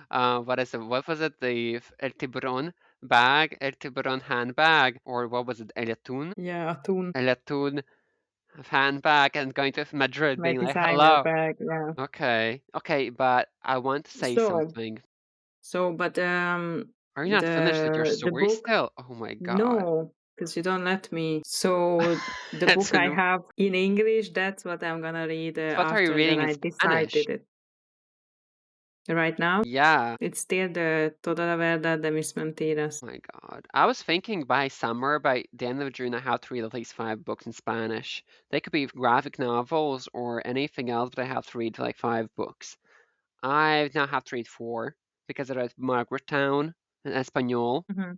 Speaker 2: what is it? What was it? The El Tiburon bag, El Tiburon handbag, or what was it? El Atún?
Speaker 1: Yeah, atún,
Speaker 2: El Atún handbag, and going to Madrid,
Speaker 1: my
Speaker 2: being like,
Speaker 1: designer
Speaker 2: "Hello."
Speaker 1: bag. Yeah.
Speaker 2: Okay, okay, but I want to say
Speaker 1: So,
Speaker 2: something.
Speaker 1: but
Speaker 2: Are you not finished with your
Speaker 1: the
Speaker 2: story
Speaker 1: book.
Speaker 2: still? Oh my God.
Speaker 1: No, because you don't let me. So the
Speaker 2: It's
Speaker 1: book I
Speaker 2: in,
Speaker 1: have in English, that's what I'm gonna read
Speaker 2: what are you
Speaker 1: after, and then
Speaker 2: reading in
Speaker 1: I
Speaker 2: Spanish?
Speaker 1: decided it. Right now,
Speaker 2: Yeah.
Speaker 1: it's still the Toda la verdad de mis mentiras.
Speaker 2: My God. I was thinking by summer, by the end of June, I have to read at least 5 books in Spanish. They could be graphic novels or anything else, but I have to read like 5 books. I now have to read 4 because I read Margaret Town in Espanol,
Speaker 1: Hmm.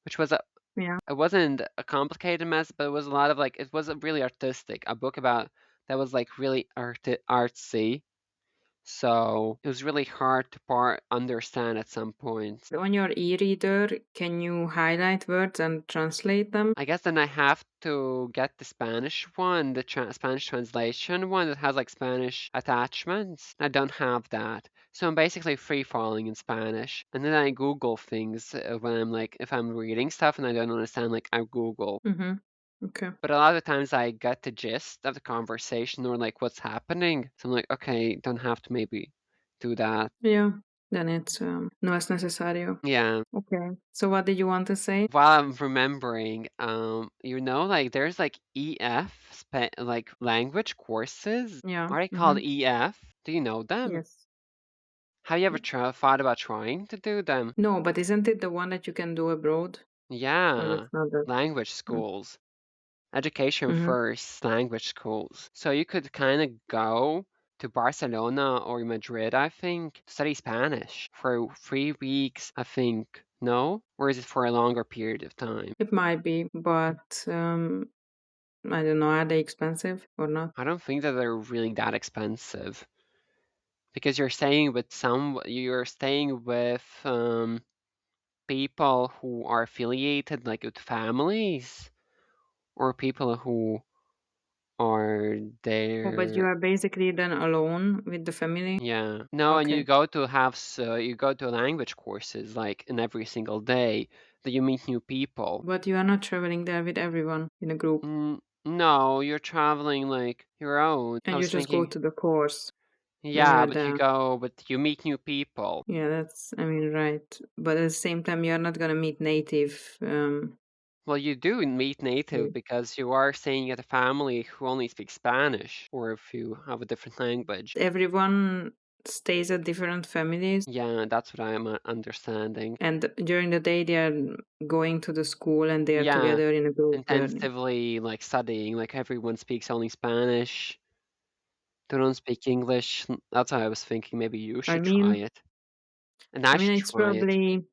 Speaker 2: which was
Speaker 1: Yeah.
Speaker 2: it wasn't a complicated mess, but it was a lot of like, it was a really artistic, a book about that was like really artsy. So it was really hard to understand at some points.
Speaker 1: On your e-reader, can you highlight words and translate them?
Speaker 2: I guess then I have to get the Spanish one, the Spanish translation one that has like Spanish attachments. I don't have that. So I'm basically free falling in Spanish. And then I Google things when I'm like, if I'm reading stuff and I don't understand, like I Google.
Speaker 1: Mm-hmm. Okay.
Speaker 2: But a lot of times I get the gist of the conversation or like what's happening. So I'm like, okay, don't have to maybe do that.
Speaker 1: Yeah. Then it's no es necesario.
Speaker 2: Yeah.
Speaker 1: Okay. So what did you want to say?
Speaker 2: While I'm remembering, like there's like like language courses.
Speaker 1: Yeah.
Speaker 2: Are they called
Speaker 1: Mm-hmm.
Speaker 2: EF? Do you know them?
Speaker 1: Yes.
Speaker 2: Have you ever thought about trying to do them?
Speaker 1: No, but isn't it the one that you can do abroad? Or
Speaker 2: Yeah,
Speaker 1: that's not that?
Speaker 2: language schools. Education
Speaker 1: Mm-hmm.
Speaker 2: first, language schools. So you could kind of go to Barcelona or Madrid, I think, study Spanish for 3 weeks, I think. No? Or is it for a longer period of time?
Speaker 1: It might be, but I don't know. Are they expensive or not?
Speaker 2: I don't think that they're really that expensive because you're staying with people who are affiliated like with families or people who are
Speaker 1: Oh, but you
Speaker 2: there.
Speaker 1: are basically then alone with the family?
Speaker 2: Yeah. No, and
Speaker 1: Okay.
Speaker 2: you go to language courses like in every single day that you meet new people.
Speaker 1: But you are not traveling there with everyone in a group,
Speaker 2: No, you're traveling like your own. I
Speaker 1: and you
Speaker 2: was
Speaker 1: just go
Speaker 2: thinking,
Speaker 1: to the course when you
Speaker 2: yeah,
Speaker 1: are there.
Speaker 2: but you meet new people.
Speaker 1: Yeah, that's, I mean, right. But at the same time, you are not gonna meet native.
Speaker 2: Well, you do meet native
Speaker 1: With
Speaker 2: because you are staying at a family who only speaks Spanish, or if you have a different language.
Speaker 1: everyone stays at different families,
Speaker 2: Yeah, that's what I am understanding.
Speaker 1: and during the day they are going to the school and they are
Speaker 2: Yeah,
Speaker 1: together in a group learning.
Speaker 2: intensively like studying, like everyone speaks only Spanish. They don't speak English. That's why I was thinking maybe you
Speaker 1: I
Speaker 2: should try
Speaker 1: mean,
Speaker 2: it, and I
Speaker 1: I mean,
Speaker 2: should try it.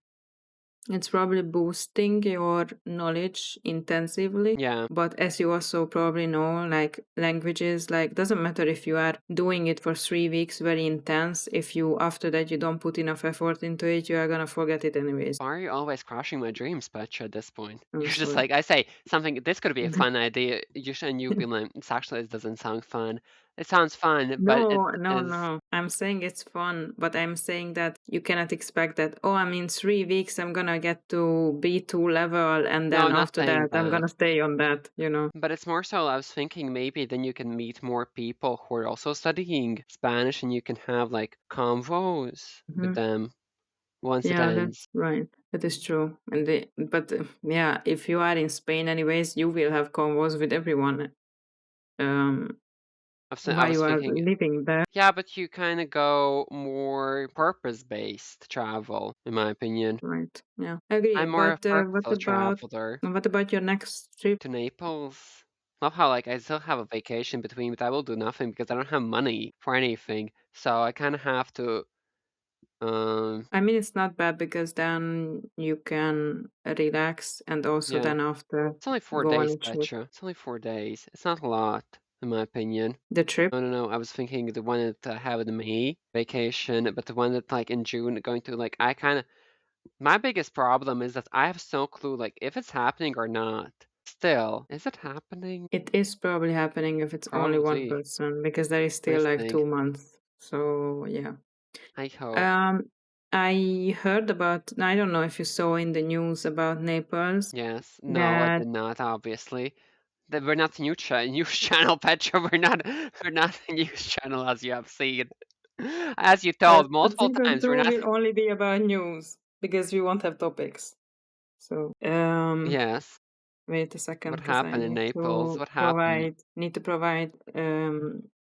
Speaker 1: it's probably boosting your knowledge intensively.
Speaker 2: Yeah.
Speaker 1: But as you also probably know, like languages, like doesn't matter if you are doing it for 3 weeks, very intense. If you after that you don't put enough effort into it, you are gonna forget it anyways.
Speaker 2: Why are you always crushing my dreams, Petra, at this point?
Speaker 1: I'm
Speaker 2: You're just
Speaker 1: sorry.
Speaker 2: like, I say something, this could be a fun idea. And you've been like, it doesn't sound fun. It sounds fun, but it
Speaker 1: No, no,
Speaker 2: is,
Speaker 1: no. I'm saying it's fun, but I'm saying that you cannot expect that, oh, I mean, 3 weeks I'm gonna get to B2 level and
Speaker 2: no,
Speaker 1: then
Speaker 2: I'm not
Speaker 1: after
Speaker 2: saying
Speaker 1: that I'm
Speaker 2: that.
Speaker 1: gonna stay on that.
Speaker 2: But it's more so, I was thinking maybe then you can meet more people who are also studying Spanish and you can have like convos with
Speaker 1: Hmm.
Speaker 2: them once it
Speaker 1: Yeah, that's
Speaker 2: ends.
Speaker 1: right. That is true. But yeah, if you are in Spain anyways, you will have convos with everyone um
Speaker 2: I
Speaker 1: while
Speaker 2: was
Speaker 1: you are
Speaker 2: thinking,
Speaker 1: living there.
Speaker 2: yeah, but you kind of go more purpose-based travel, in my opinion.
Speaker 1: Right. Yeah. I agree.
Speaker 2: I'm more a
Speaker 1: But
Speaker 2: purposeful traveler.
Speaker 1: what about your next trip?
Speaker 2: To Naples. Love how like I still have a vacation between, but I will do nothing because I don't have money for anything. So I kind of have to. Um,
Speaker 1: I mean, it's not bad because then you can relax and also
Speaker 2: yeah,
Speaker 1: then after
Speaker 2: it's only four
Speaker 1: go on
Speaker 2: days,
Speaker 1: a trip.
Speaker 2: Petra. It's only 4 days. It's not a lot, in my opinion.
Speaker 1: The trip,
Speaker 2: No, no, no. I was thinking the one that I have in May vacation, but the one that like in June going to like I kind of my biggest problem is that I have no clue like if it's happening or not. Still, is it happening?
Speaker 1: it is probably happening if it's only one
Speaker 2: Probably.
Speaker 1: person because there is
Speaker 2: What do you
Speaker 1: still like
Speaker 2: think?
Speaker 1: 2 months. So yeah.
Speaker 2: I hope.
Speaker 1: Um, I heard about, I don't know if you saw in the news about Naples
Speaker 2: Yes. No, I
Speaker 1: that
Speaker 2: did not, obviously. That we're not the news channel, Petra. We're not the news channel as you have seen. As you told multiple
Speaker 1: season
Speaker 2: times, we're
Speaker 1: two
Speaker 2: not.
Speaker 1: will only be about news because we won't have topics. So,
Speaker 2: Yes.
Speaker 1: wait a second
Speaker 2: What
Speaker 1: because I
Speaker 2: happened in Naples? What happened?
Speaker 1: need to provide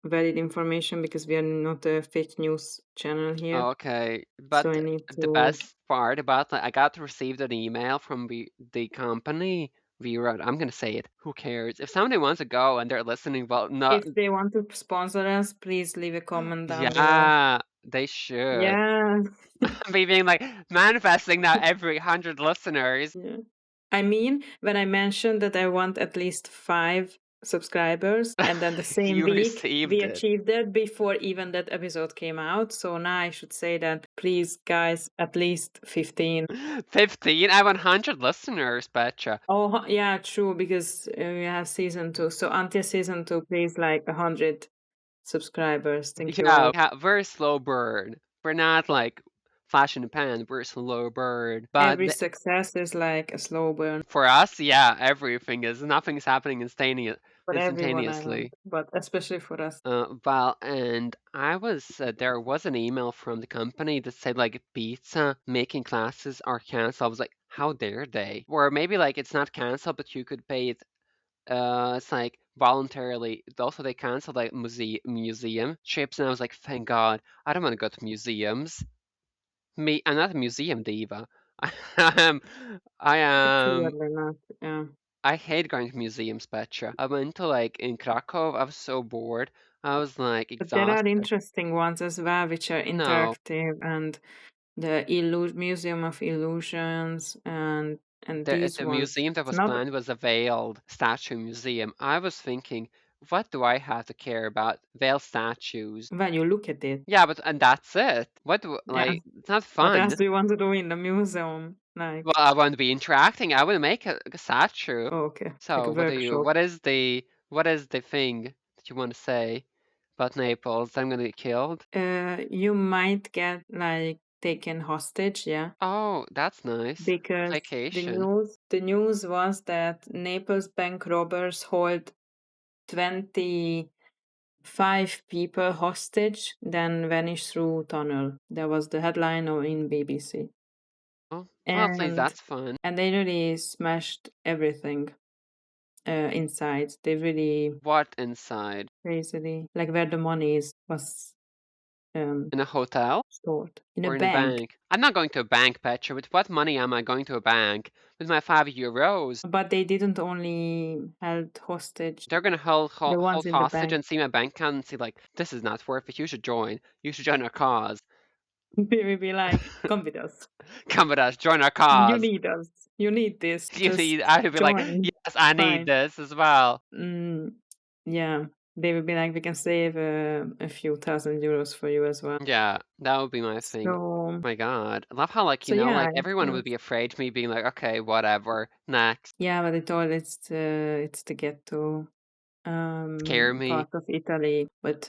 Speaker 1: valid information because we are not a fake news channel here.
Speaker 2: Okay,
Speaker 1: So
Speaker 2: but
Speaker 1: I need
Speaker 2: the
Speaker 1: to.
Speaker 2: best part about like, I got received an email from the company. I'm gonna say it. Who cares? If somebody wants to go and they're listening, well, no,
Speaker 1: If they want to sponsor us, please leave a comment down below.
Speaker 2: yeah, they should.
Speaker 1: Yeah.
Speaker 2: Be being like manifesting that every 100 listeners.
Speaker 1: Yeah. I mean, when I mentioned that I want at least 5 subscribers, and then the same
Speaker 2: You
Speaker 1: week we
Speaker 2: received it.
Speaker 1: achieved that before even that episode came out. So now I should say that please, guys, at least 15.
Speaker 2: 15? I have 100 listeners, Petra.
Speaker 1: Oh, yeah, true, because we have season two. So until season two, please like 100 subscribers. Thank you
Speaker 2: Yeah,
Speaker 1: all.
Speaker 2: yeah, very slow burn. We're not like flash in the pan, we're slow bird. But
Speaker 1: Every success is like a slow burn
Speaker 2: for us, yeah, everything is nothing's happening
Speaker 1: for everyone, I
Speaker 2: instantaneously.
Speaker 1: learned, but especially for us.
Speaker 2: Well, and I was there was an email from the company that said like pizza making classes are canceled. I was like, how dare they? Or maybe like it's not canceled, but you could pay it. It's like voluntarily. Also, they canceled like museum trips, and I was like, thank God, I don't want to go to museums. I'm not a museum diva. I am. I am.
Speaker 1: Clearly not. Yeah.
Speaker 2: I hate going to museums, Petra. I went to like in Krakow. I was so bored. I was like
Speaker 1: But there are
Speaker 2: exhausted.
Speaker 1: interesting ones as well, which are
Speaker 2: No,
Speaker 1: interactive, and the Museum of Illusions, and these
Speaker 2: the
Speaker 1: ones.
Speaker 2: museum that
Speaker 1: It's
Speaker 2: was
Speaker 1: not
Speaker 2: planned was a veiled statue museum. I was thinking, what do I have to care about veiled statues?
Speaker 1: when you look at it.
Speaker 2: Yeah, but and that's it. What do
Speaker 1: Yeah.
Speaker 2: like? It's not
Speaker 1: What else
Speaker 2: fun.
Speaker 1: do you want to do in the museum?
Speaker 2: Well,
Speaker 1: Like,
Speaker 2: I want to be interacting. I want to make a statue.
Speaker 1: oh, okay, like a
Speaker 2: So, what do you?
Speaker 1: workshop.
Speaker 2: What is the thing that you want to say about Naples? I'm gonna get killed.
Speaker 1: You might get like taken hostage, yeah,
Speaker 2: Oh, that's nice.
Speaker 1: because
Speaker 2: Vacation.
Speaker 1: the news was that Naples bank robbers hold 25 people hostage, then vanish through tunnel. That was the headline in BBC.
Speaker 2: Oh, well, at least
Speaker 1: And
Speaker 2: that's fun.
Speaker 1: they really smashed everything inside. They really
Speaker 2: What inside?
Speaker 1: crazily like where the money is was um
Speaker 2: In a hotel
Speaker 1: stored in a
Speaker 2: or in a
Speaker 1: bank.
Speaker 2: bank? I'm not going to a bank, Petra. With what money am I going to a bank? With my €5.
Speaker 1: But they didn't only held hostage
Speaker 2: They're gonna
Speaker 1: the
Speaker 2: hold
Speaker 1: ones in the
Speaker 2: hostage
Speaker 1: bank.
Speaker 2: and see my bank account and see like this is not worth it. You should join. You should join our cause.
Speaker 1: They will be like, "Come with us.
Speaker 2: Come with us. Join our
Speaker 1: You
Speaker 2: cause.
Speaker 1: need us. You need this.
Speaker 2: You
Speaker 1: Just
Speaker 2: need. I would be like,
Speaker 1: join.
Speaker 2: yes, I need
Speaker 1: Fine."
Speaker 2: this as well.
Speaker 1: Mm, yeah. They will be like, "We can save a few thousand euros for you as well."
Speaker 2: Yeah, that would be my thing.
Speaker 1: So,
Speaker 2: My God, I love how like
Speaker 1: yeah,
Speaker 2: like everyone would
Speaker 1: it's
Speaker 2: be afraid of me being like, okay, whatever, next.
Speaker 1: yeah, but it all it's the ghetto
Speaker 2: Scare me.
Speaker 1: part of Italy. But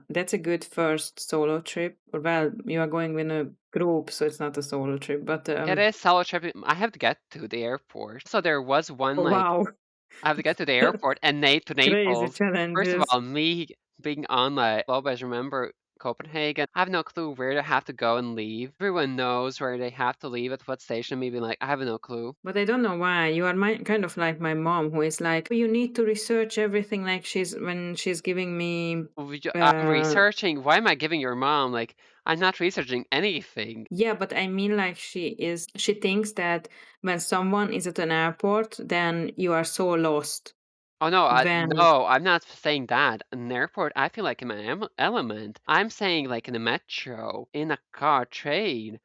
Speaker 1: that's a good first solo trip. Or well, you are going in a group, so it's not a solo trip. But
Speaker 2: It is solo trip. I have to get to the airport. So there was one
Speaker 1: oh,
Speaker 2: like
Speaker 1: wow,
Speaker 2: I have to get to the
Speaker 1: that's
Speaker 2: airport and to
Speaker 1: crazy
Speaker 2: Naples. First of
Speaker 1: challenges.
Speaker 2: all, me being on my Globus, remember Copenhagen. I have no clue where to have to go and leave. Everyone knows where they have to leave at what station. Me being like, I have no clue.
Speaker 1: But I don't know why. You are kind of like my mom, who is like, you need to research everything. Like when she's giving me,
Speaker 2: I'm
Speaker 1: uh,
Speaker 2: researching. Why am I giving your mom like? I'm not researching anything.
Speaker 1: yeah, but I mean, like she thinks that when someone is at an airport, then you are so lost.
Speaker 2: Oh no,
Speaker 1: When
Speaker 2: no, I'm not saying that. In an airport, I feel like in my element. I'm saying like in a metro, in a car, train.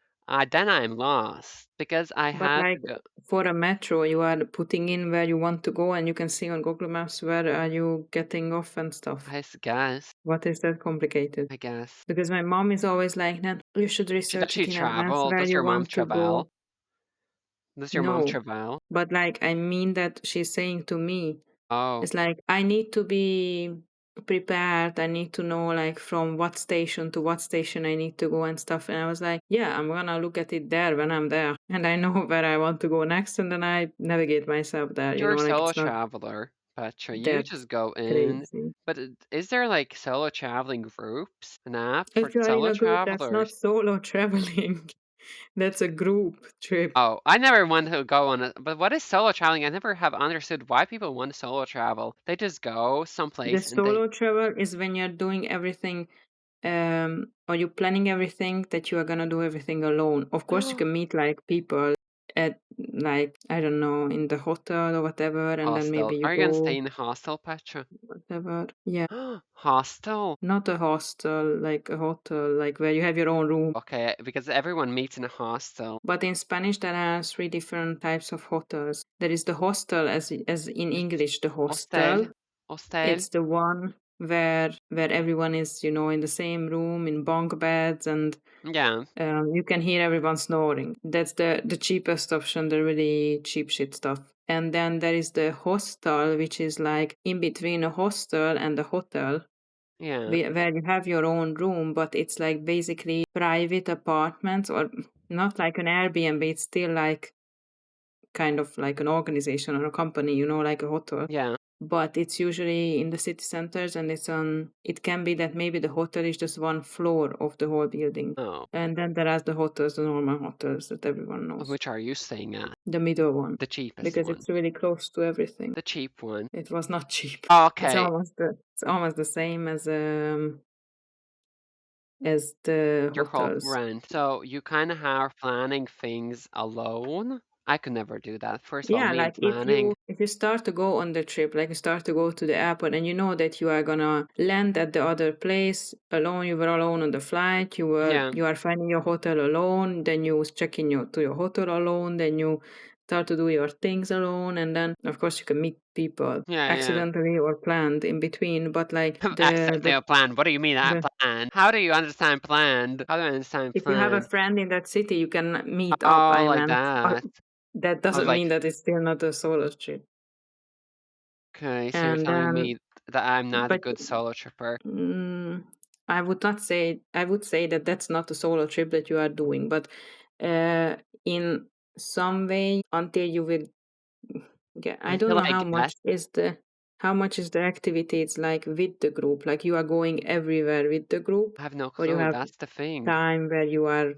Speaker 2: Then I'm lost because I
Speaker 1: But
Speaker 2: had to
Speaker 1: like
Speaker 2: go.
Speaker 1: for a metro, you are putting in where you want to go, and you can see on Google Maps where are you getting off and stuff.
Speaker 2: Guess.
Speaker 1: What is that complicated?
Speaker 2: I guess.
Speaker 1: Because my mom is always like, "No, you should
Speaker 2: Does
Speaker 1: research
Speaker 2: she
Speaker 1: it in advance
Speaker 2: travel?
Speaker 1: where
Speaker 2: Does
Speaker 1: you
Speaker 2: your mom
Speaker 1: want to
Speaker 2: travel?
Speaker 1: go."
Speaker 2: Does your mom
Speaker 1: No,
Speaker 2: travel?
Speaker 1: but like I mean that she's saying to me,
Speaker 2: Oh,
Speaker 1: it's like I need to be prepared. I need to know like from what station to what station I need to go and stuff. And I was like, yeah, I'm gonna look at it there when I'm there, and I know where I want to go next, and then I navigate myself there. You
Speaker 2: you're a
Speaker 1: know, like
Speaker 2: solo
Speaker 1: it's not
Speaker 2: traveler, Petra. You
Speaker 1: that
Speaker 2: just go in.
Speaker 1: crazy.
Speaker 2: But is there like solo traveling groups? An app for
Speaker 1: If you are in
Speaker 2: solo
Speaker 1: a group, that's
Speaker 2: travelers?
Speaker 1: not solo traveling. That's a group trip.
Speaker 2: Oh, I never want to go on it. But what is solo traveling? I never have understood why people want to solo travel. They just go
Speaker 1: The
Speaker 2: someplace and they.
Speaker 1: solo travel is when you're doing everything, or you're planning everything that you are gonna do everything alone. Of course, you can meet like people at like I don't know in the hotel or whatever, and then
Speaker 2: Hostel.
Speaker 1: maybe you
Speaker 2: Are you gonna
Speaker 1: go
Speaker 2: stay in a hostel, Petra?
Speaker 1: whatever. Yeah,
Speaker 2: Hostel?
Speaker 1: not a hostel, like a hotel, like where you have your own room.
Speaker 2: Okay, because everyone meets in a hostel.
Speaker 1: But in Spanish, there are three different types of hotels. There is the hostel, as in English, the
Speaker 2: Hostel?
Speaker 1: hostel.
Speaker 2: Hostel?
Speaker 1: It's the one where everyone is, in the same room in bunk beds, and
Speaker 2: Yeah.
Speaker 1: you can hear everyone snoring. That's the cheapest option, the really cheap shit stuff. And then there is the hostel, which is like in between a hostel and a hotel.
Speaker 2: Yeah.
Speaker 1: where you have your own room, but it's like basically private apartments, or not like an Airbnb. It's still like kind of like an organization or a company, like a hotel.
Speaker 2: Yeah.
Speaker 1: But it's usually in the city centers, and it can be that maybe the hotel is just one floor of the whole building.
Speaker 2: Oh.
Speaker 1: And then there are the hotels, the normal hotels that everyone knows.
Speaker 2: Which are you staying at?
Speaker 1: The middle one,
Speaker 2: The cheapest
Speaker 1: because
Speaker 2: one.
Speaker 1: it's really close to everything.
Speaker 2: The cheap one.
Speaker 1: It was not cheap.
Speaker 2: Okay.
Speaker 1: It's almost the same as the
Speaker 2: Your whole
Speaker 1: hotels.
Speaker 2: rent. So you kind of are planning things alone. I could never do that. First of all,
Speaker 1: Yeah,
Speaker 2: me and
Speaker 1: like if
Speaker 2: planning.
Speaker 1: you start to go on the trip, like you start to go to the airport and you know that you are gonna land at the other place alone, you were alone on the flight,
Speaker 2: Yeah.
Speaker 1: you are finding your hotel alone, then you check in to your hotel alone, then you start to do your things alone, and then of course you can meet people
Speaker 2: Yeah. Yeah.
Speaker 1: accidentally or planned in between, but like
Speaker 2: Accidentally a plan. What do you mean that
Speaker 1: the
Speaker 2: planned? How do you understand planned? How do I understand
Speaker 1: if you have a
Speaker 2: planned?
Speaker 1: friend in that city, you can meet up,
Speaker 2: Oh,
Speaker 1: I
Speaker 2: like
Speaker 1: meant.
Speaker 2: that.
Speaker 1: That
Speaker 2: I was
Speaker 1: doesn't
Speaker 2: like,
Speaker 1: mean that it's still not a solo trip.
Speaker 2: okay, so you're
Speaker 1: And
Speaker 2: telling
Speaker 1: then,
Speaker 2: me that I'm not a
Speaker 1: but
Speaker 2: good solo tripper.
Speaker 1: mm, I would not say, I would say that that's not a solo trip that you are doing, but in some way, until you will get, I don't
Speaker 2: Until
Speaker 1: know
Speaker 2: I guess
Speaker 1: how much is the activity. It's like with the group, like you are going everywhere with the group,
Speaker 2: I have no
Speaker 1: or you
Speaker 2: clue.
Speaker 1: have
Speaker 2: That's the thing.
Speaker 1: time where you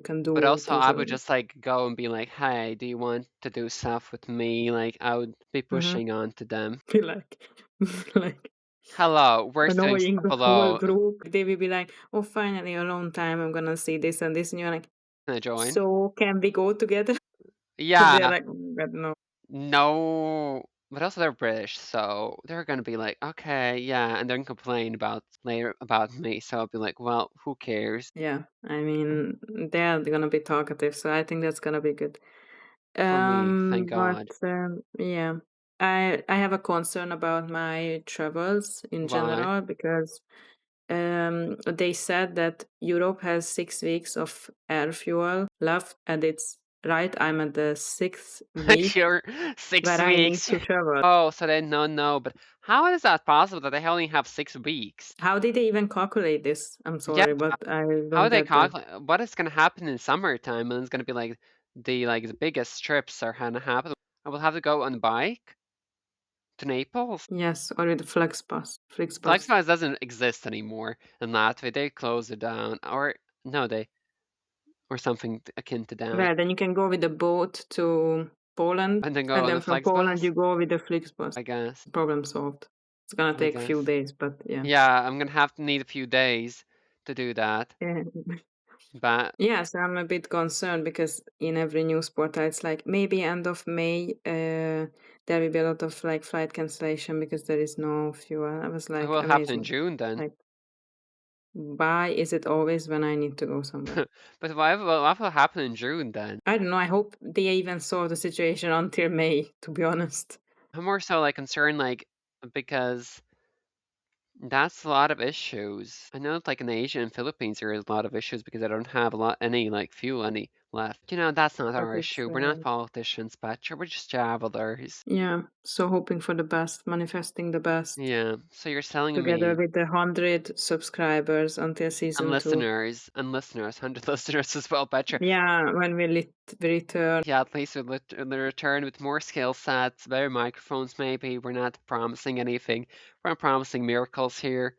Speaker 1: can
Speaker 2: But
Speaker 1: do
Speaker 2: also,
Speaker 1: things
Speaker 2: I would
Speaker 1: alone.
Speaker 2: just like go and be like, "Hey, do you want to do stuff with me?" Like, I would be
Speaker 1: Mm-hmm.
Speaker 2: pushing on to them.
Speaker 1: Be like, like
Speaker 2: Hello, we're doing
Speaker 1: annoying
Speaker 2: stuff
Speaker 1: the whole
Speaker 2: below.
Speaker 1: group. They will be like, "Oh, finally, a long time. I'm gonna see this and this," and you're like,
Speaker 2: Can I join?
Speaker 1: "So can we go together?" And they're
Speaker 2: Yeah,
Speaker 1: like, "Oh, God, no."
Speaker 2: no. But also, they're British, so they're gonna be like, "Okay, yeah," and then complain about later about me. So I'll be like, "Well, who cares?"
Speaker 1: Yeah, I mean, they're gonna be talkative, so I think that's gonna be good.
Speaker 2: For me, thank
Speaker 1: But
Speaker 2: God.
Speaker 1: yeah, I have a concern about my travels in
Speaker 2: Why?
Speaker 1: general because they said that Europe has 6 weeks of air fuel left, and it's right. I'm at the sixth week
Speaker 2: You're six
Speaker 1: where I need
Speaker 2: weeks.
Speaker 1: to travel.
Speaker 2: Oh, so they no. But how is that possible that they only have 6 weeks?
Speaker 1: How did they even calculate this? I'm
Speaker 2: Yeah,
Speaker 1: sorry, but I
Speaker 2: how
Speaker 1: don't
Speaker 2: they
Speaker 1: get that.
Speaker 2: calculate what is gonna happen in summertime? And it's gonna be like the biggest trips are gonna happen. I will have to go on bike to Naples.
Speaker 1: Yes, or with the Flixbus.
Speaker 2: Flexbus doesn't exist anymore in Latvia. They closed it down, or no, they or something akin to that.
Speaker 1: Well, then you can go with the boat to Poland,
Speaker 2: And then go
Speaker 1: and
Speaker 2: on
Speaker 1: then
Speaker 2: the
Speaker 1: from Poland
Speaker 2: Flexbus,
Speaker 1: you go with the Flixbus.
Speaker 2: I guess.
Speaker 1: Problem solved. It's gonna
Speaker 2: I
Speaker 1: take a few
Speaker 2: guess.
Speaker 1: days, but yeah.
Speaker 2: Yeah, I'm gonna have to need a few days to do that.
Speaker 1: Yeah.
Speaker 2: But
Speaker 1: Yes, I'm a bit concerned because in every news portal it's like maybe end of May there will be a lot of like flight cancellation because there is no fuel. I was
Speaker 2: it
Speaker 1: like
Speaker 2: will happen in
Speaker 1: amazing.
Speaker 2: June then.
Speaker 1: Like why is it always when I need to go somewhere?
Speaker 2: But what will happen in June then?
Speaker 1: I don't know. I hope they even solve the situation until May, to be honest.
Speaker 2: I'm more so like concerned because that's a lot of issues. I know it's like in Asia and Philippines there is a lot of issues because they don't have any like fuel any left. That's not
Speaker 1: But
Speaker 2: our
Speaker 1: it's
Speaker 2: issue. We're not politicians, Petra. We're just travelers.
Speaker 1: yeah, so hoping for the best, manifesting the best,
Speaker 2: Yeah. So you're telling
Speaker 1: together
Speaker 2: me
Speaker 1: with the 100 subscribers until
Speaker 2: and
Speaker 1: season 2.
Speaker 2: listeners, 100 listeners as well, Petra.
Speaker 1: Yeah, when we return.
Speaker 2: Yeah, at least we'll return with more skill sets, better microphones maybe. We're not promising anything. We're not promising miracles here.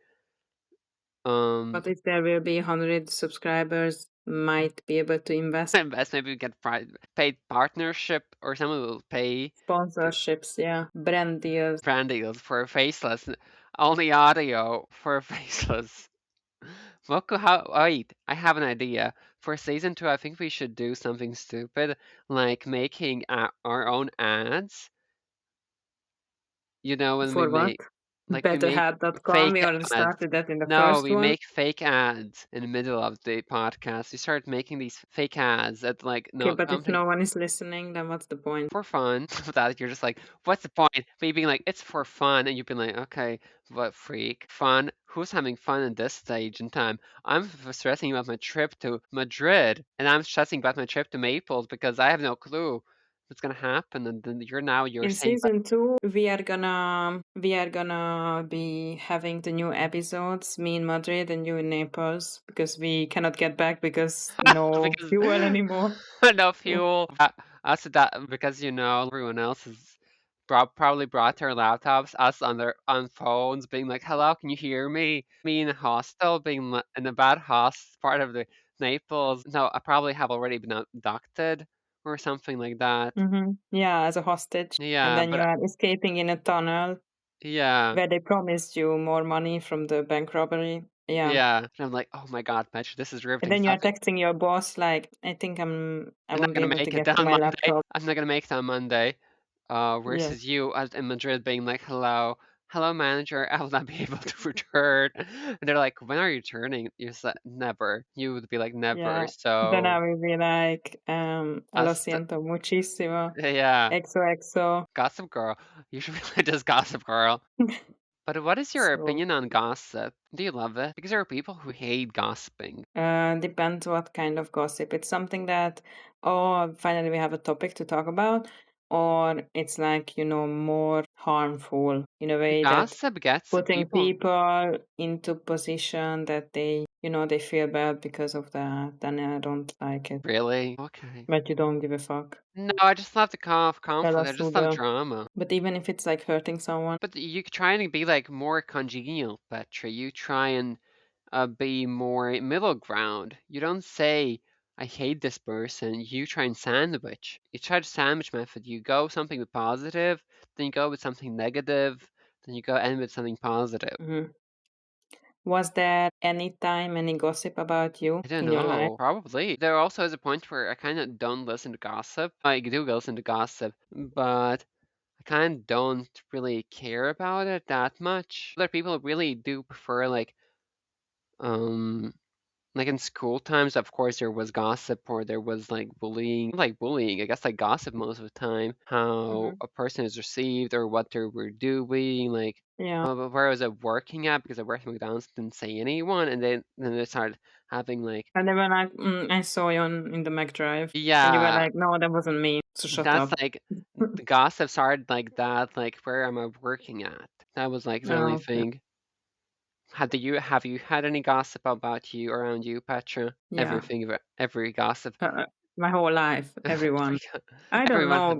Speaker 2: Um,
Speaker 1: But if there will be 100 subscribers, might be able to invest
Speaker 2: Invest, maybe we get paid partnership or someone will pay to
Speaker 1: sponsorships, yeah, brand deals.
Speaker 2: brand deals for a faceless, only audio for a faceless. Wait, I have an idea. For season 2, I think we should do something stupid, like making our own ads. When we
Speaker 1: For what?
Speaker 2: make, like we make
Speaker 1: Betterhat.com.
Speaker 2: fake
Speaker 1: We already
Speaker 2: ads.
Speaker 1: started that in the
Speaker 2: No,
Speaker 1: first
Speaker 2: we
Speaker 1: one.
Speaker 2: make fake ads in the middle of the podcast. We start making these fake ads at like
Speaker 1: Okay,
Speaker 2: no
Speaker 1: but if
Speaker 2: company
Speaker 1: no one is listening, then what's the point?
Speaker 2: for fun. That you're just like, what's the point? Me being like, it's for fun, and you've been like, okay, what freak fun? Who's having fun in this stage in time? I'm stressing about my trip to Madrid, and I'm stressing about my trip to Naples because I have no clue. what's gonna happen, and then you're
Speaker 1: In
Speaker 2: saying like,
Speaker 1: season 2, we are gonna be having the new episodes, me in Madrid and you in Naples, because we cannot get back because no
Speaker 2: because
Speaker 1: fuel anymore.
Speaker 2: no fuel. Us that because everyone else has probably brought their laptops, us on phones, being like, "Hello, can you hear me?" Me in a hostel, being in a bad host part of the Naples. No, I probably have already been abducted or something like that.
Speaker 1: Yeah, as a hostage. And
Speaker 2: Yeah,
Speaker 1: then you
Speaker 2: but
Speaker 1: are escaping in a tunnel
Speaker 2: yeah,
Speaker 1: where they promised you more money from the bank robbery. Yeah.
Speaker 2: yeah. And I'm like, "Oh my God, Mitch, this is
Speaker 1: And
Speaker 2: riveting
Speaker 1: then you
Speaker 2: stuff."
Speaker 1: are texting your boss like, I think I
Speaker 2: I'm not
Speaker 1: won't be
Speaker 2: gonna
Speaker 1: able to
Speaker 2: make it
Speaker 1: get to
Speaker 2: on
Speaker 1: my
Speaker 2: Monday.
Speaker 1: laptop.
Speaker 2: I'm not gonna make it on Monday.
Speaker 1: Yeah.
Speaker 2: Versus you as in Madrid being like, hello, manager, I will not be able to return. And they're like, when are you returning? You said never. You would be like never.
Speaker 1: Yeah. Then
Speaker 2: So
Speaker 1: I will be like, lo
Speaker 2: that's the
Speaker 1: siento muchísimo.
Speaker 2: yeah,
Speaker 1: XOXO.
Speaker 2: Gossip Girl. You should be like just Gossip Girl. But what is your
Speaker 1: So,
Speaker 2: opinion on gossip? Do you love it? Because there are people who hate gossiping.
Speaker 1: depends what kind of gossip. It's something that, oh, finally we have a topic to talk about, or it's like, more harmful in a way that
Speaker 2: Gossip gets the
Speaker 1: putting
Speaker 2: people.
Speaker 1: people into position that they feel bad because of that, then I don't like it.
Speaker 2: Really? Okay.
Speaker 1: But you don't give a fuck.
Speaker 2: No, I just love the conflict.
Speaker 1: Bella
Speaker 2: I just love
Speaker 1: Suda.
Speaker 2: drama.
Speaker 1: But even if it's like hurting someone,
Speaker 2: But you try and be like more congenial, Petra. You try and be more middle ground. You don't say, I hate this person. You try and sandwich. You try the sandwich method. You go something with positive, then you go with something negative, then you go end with something positive.
Speaker 1: mhm. Was there any time any gossip about you
Speaker 2: I don't
Speaker 1: in your life?
Speaker 2: know. Probably. There also is a point where I kind of don't listen to gossip. I do listen to gossip, but I kind of don't really care about it that much. Other people really do prefer um like in school times, of course, there was gossip or there was like bullying, I guess like gossip most of the time, how
Speaker 1: Hmm.
Speaker 2: a person is received or what they were doing, like
Speaker 1: Yeah.
Speaker 2: but where I was at working at because I worked at McDonald's, didn't say anyone, and then they started having like,
Speaker 1: And they were like, I saw you in the Mac drive. And you were
Speaker 2: yeah,
Speaker 1: like, no, that wasn't me. So shut
Speaker 2: that's
Speaker 1: up.
Speaker 2: like the gossip started like that, like where am I working at? That was like the only
Speaker 1: Oh, okay.
Speaker 2: thing. Have you had any gossip about you around you, Petra?
Speaker 1: Yeah.
Speaker 2: Everything about every gossip.
Speaker 1: My whole life, everyone. I don't
Speaker 2: Everyone has.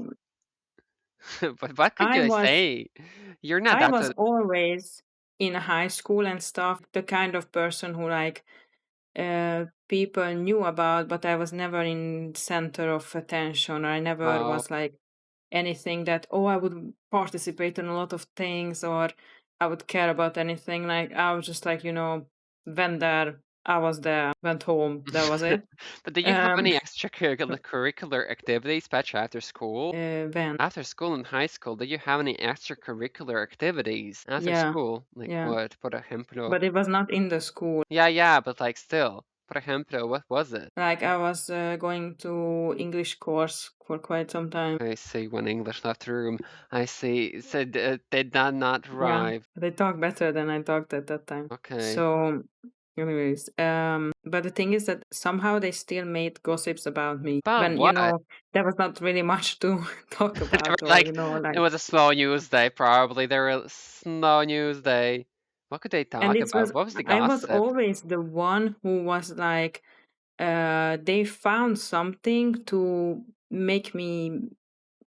Speaker 1: know.
Speaker 2: But what could
Speaker 1: I
Speaker 2: you
Speaker 1: was
Speaker 2: say? You're not
Speaker 1: I
Speaker 2: that.
Speaker 1: was always in high school and stuff, the kind of person who like people knew about, but I was never in center of attention. I never
Speaker 2: Oh,
Speaker 1: was like anything that, oh, I would participate in a lot of things or I would care about anything. Like I was just like, went there, I was there, went home, that was it.
Speaker 2: but did you have
Speaker 1: Um,
Speaker 2: any extracurricular activities, Petra, after school?
Speaker 1: when,
Speaker 2: After school in high school, did you have any extracurricular activities after
Speaker 1: yeah,
Speaker 2: school? Like
Speaker 1: yeah,
Speaker 2: what? Por ejemplo?
Speaker 1: but it was not in the school.
Speaker 2: Yeah, yeah, but like still. Por ejemplo, what was it?
Speaker 1: Like I was going to English course for quite some time.
Speaker 2: I see one English left room. I see. So did that not
Speaker 1: Yeah,
Speaker 2: arrive?
Speaker 1: they talk better than I talked at that time.
Speaker 2: Okay.
Speaker 1: So, anyways, but the thing is that somehow they still made gossips about me
Speaker 2: About
Speaker 1: when,
Speaker 2: what?
Speaker 1: there was not really much to talk
Speaker 2: They were
Speaker 1: about, or,
Speaker 2: like, it
Speaker 1: like,
Speaker 2: was a slow news day, probably. They were a slow news day. What could they
Speaker 1: and
Speaker 2: talk
Speaker 1: it
Speaker 2: about?
Speaker 1: was,
Speaker 2: What was the
Speaker 1: I was
Speaker 2: gossip?
Speaker 1: always the one who was like, they found something to make me,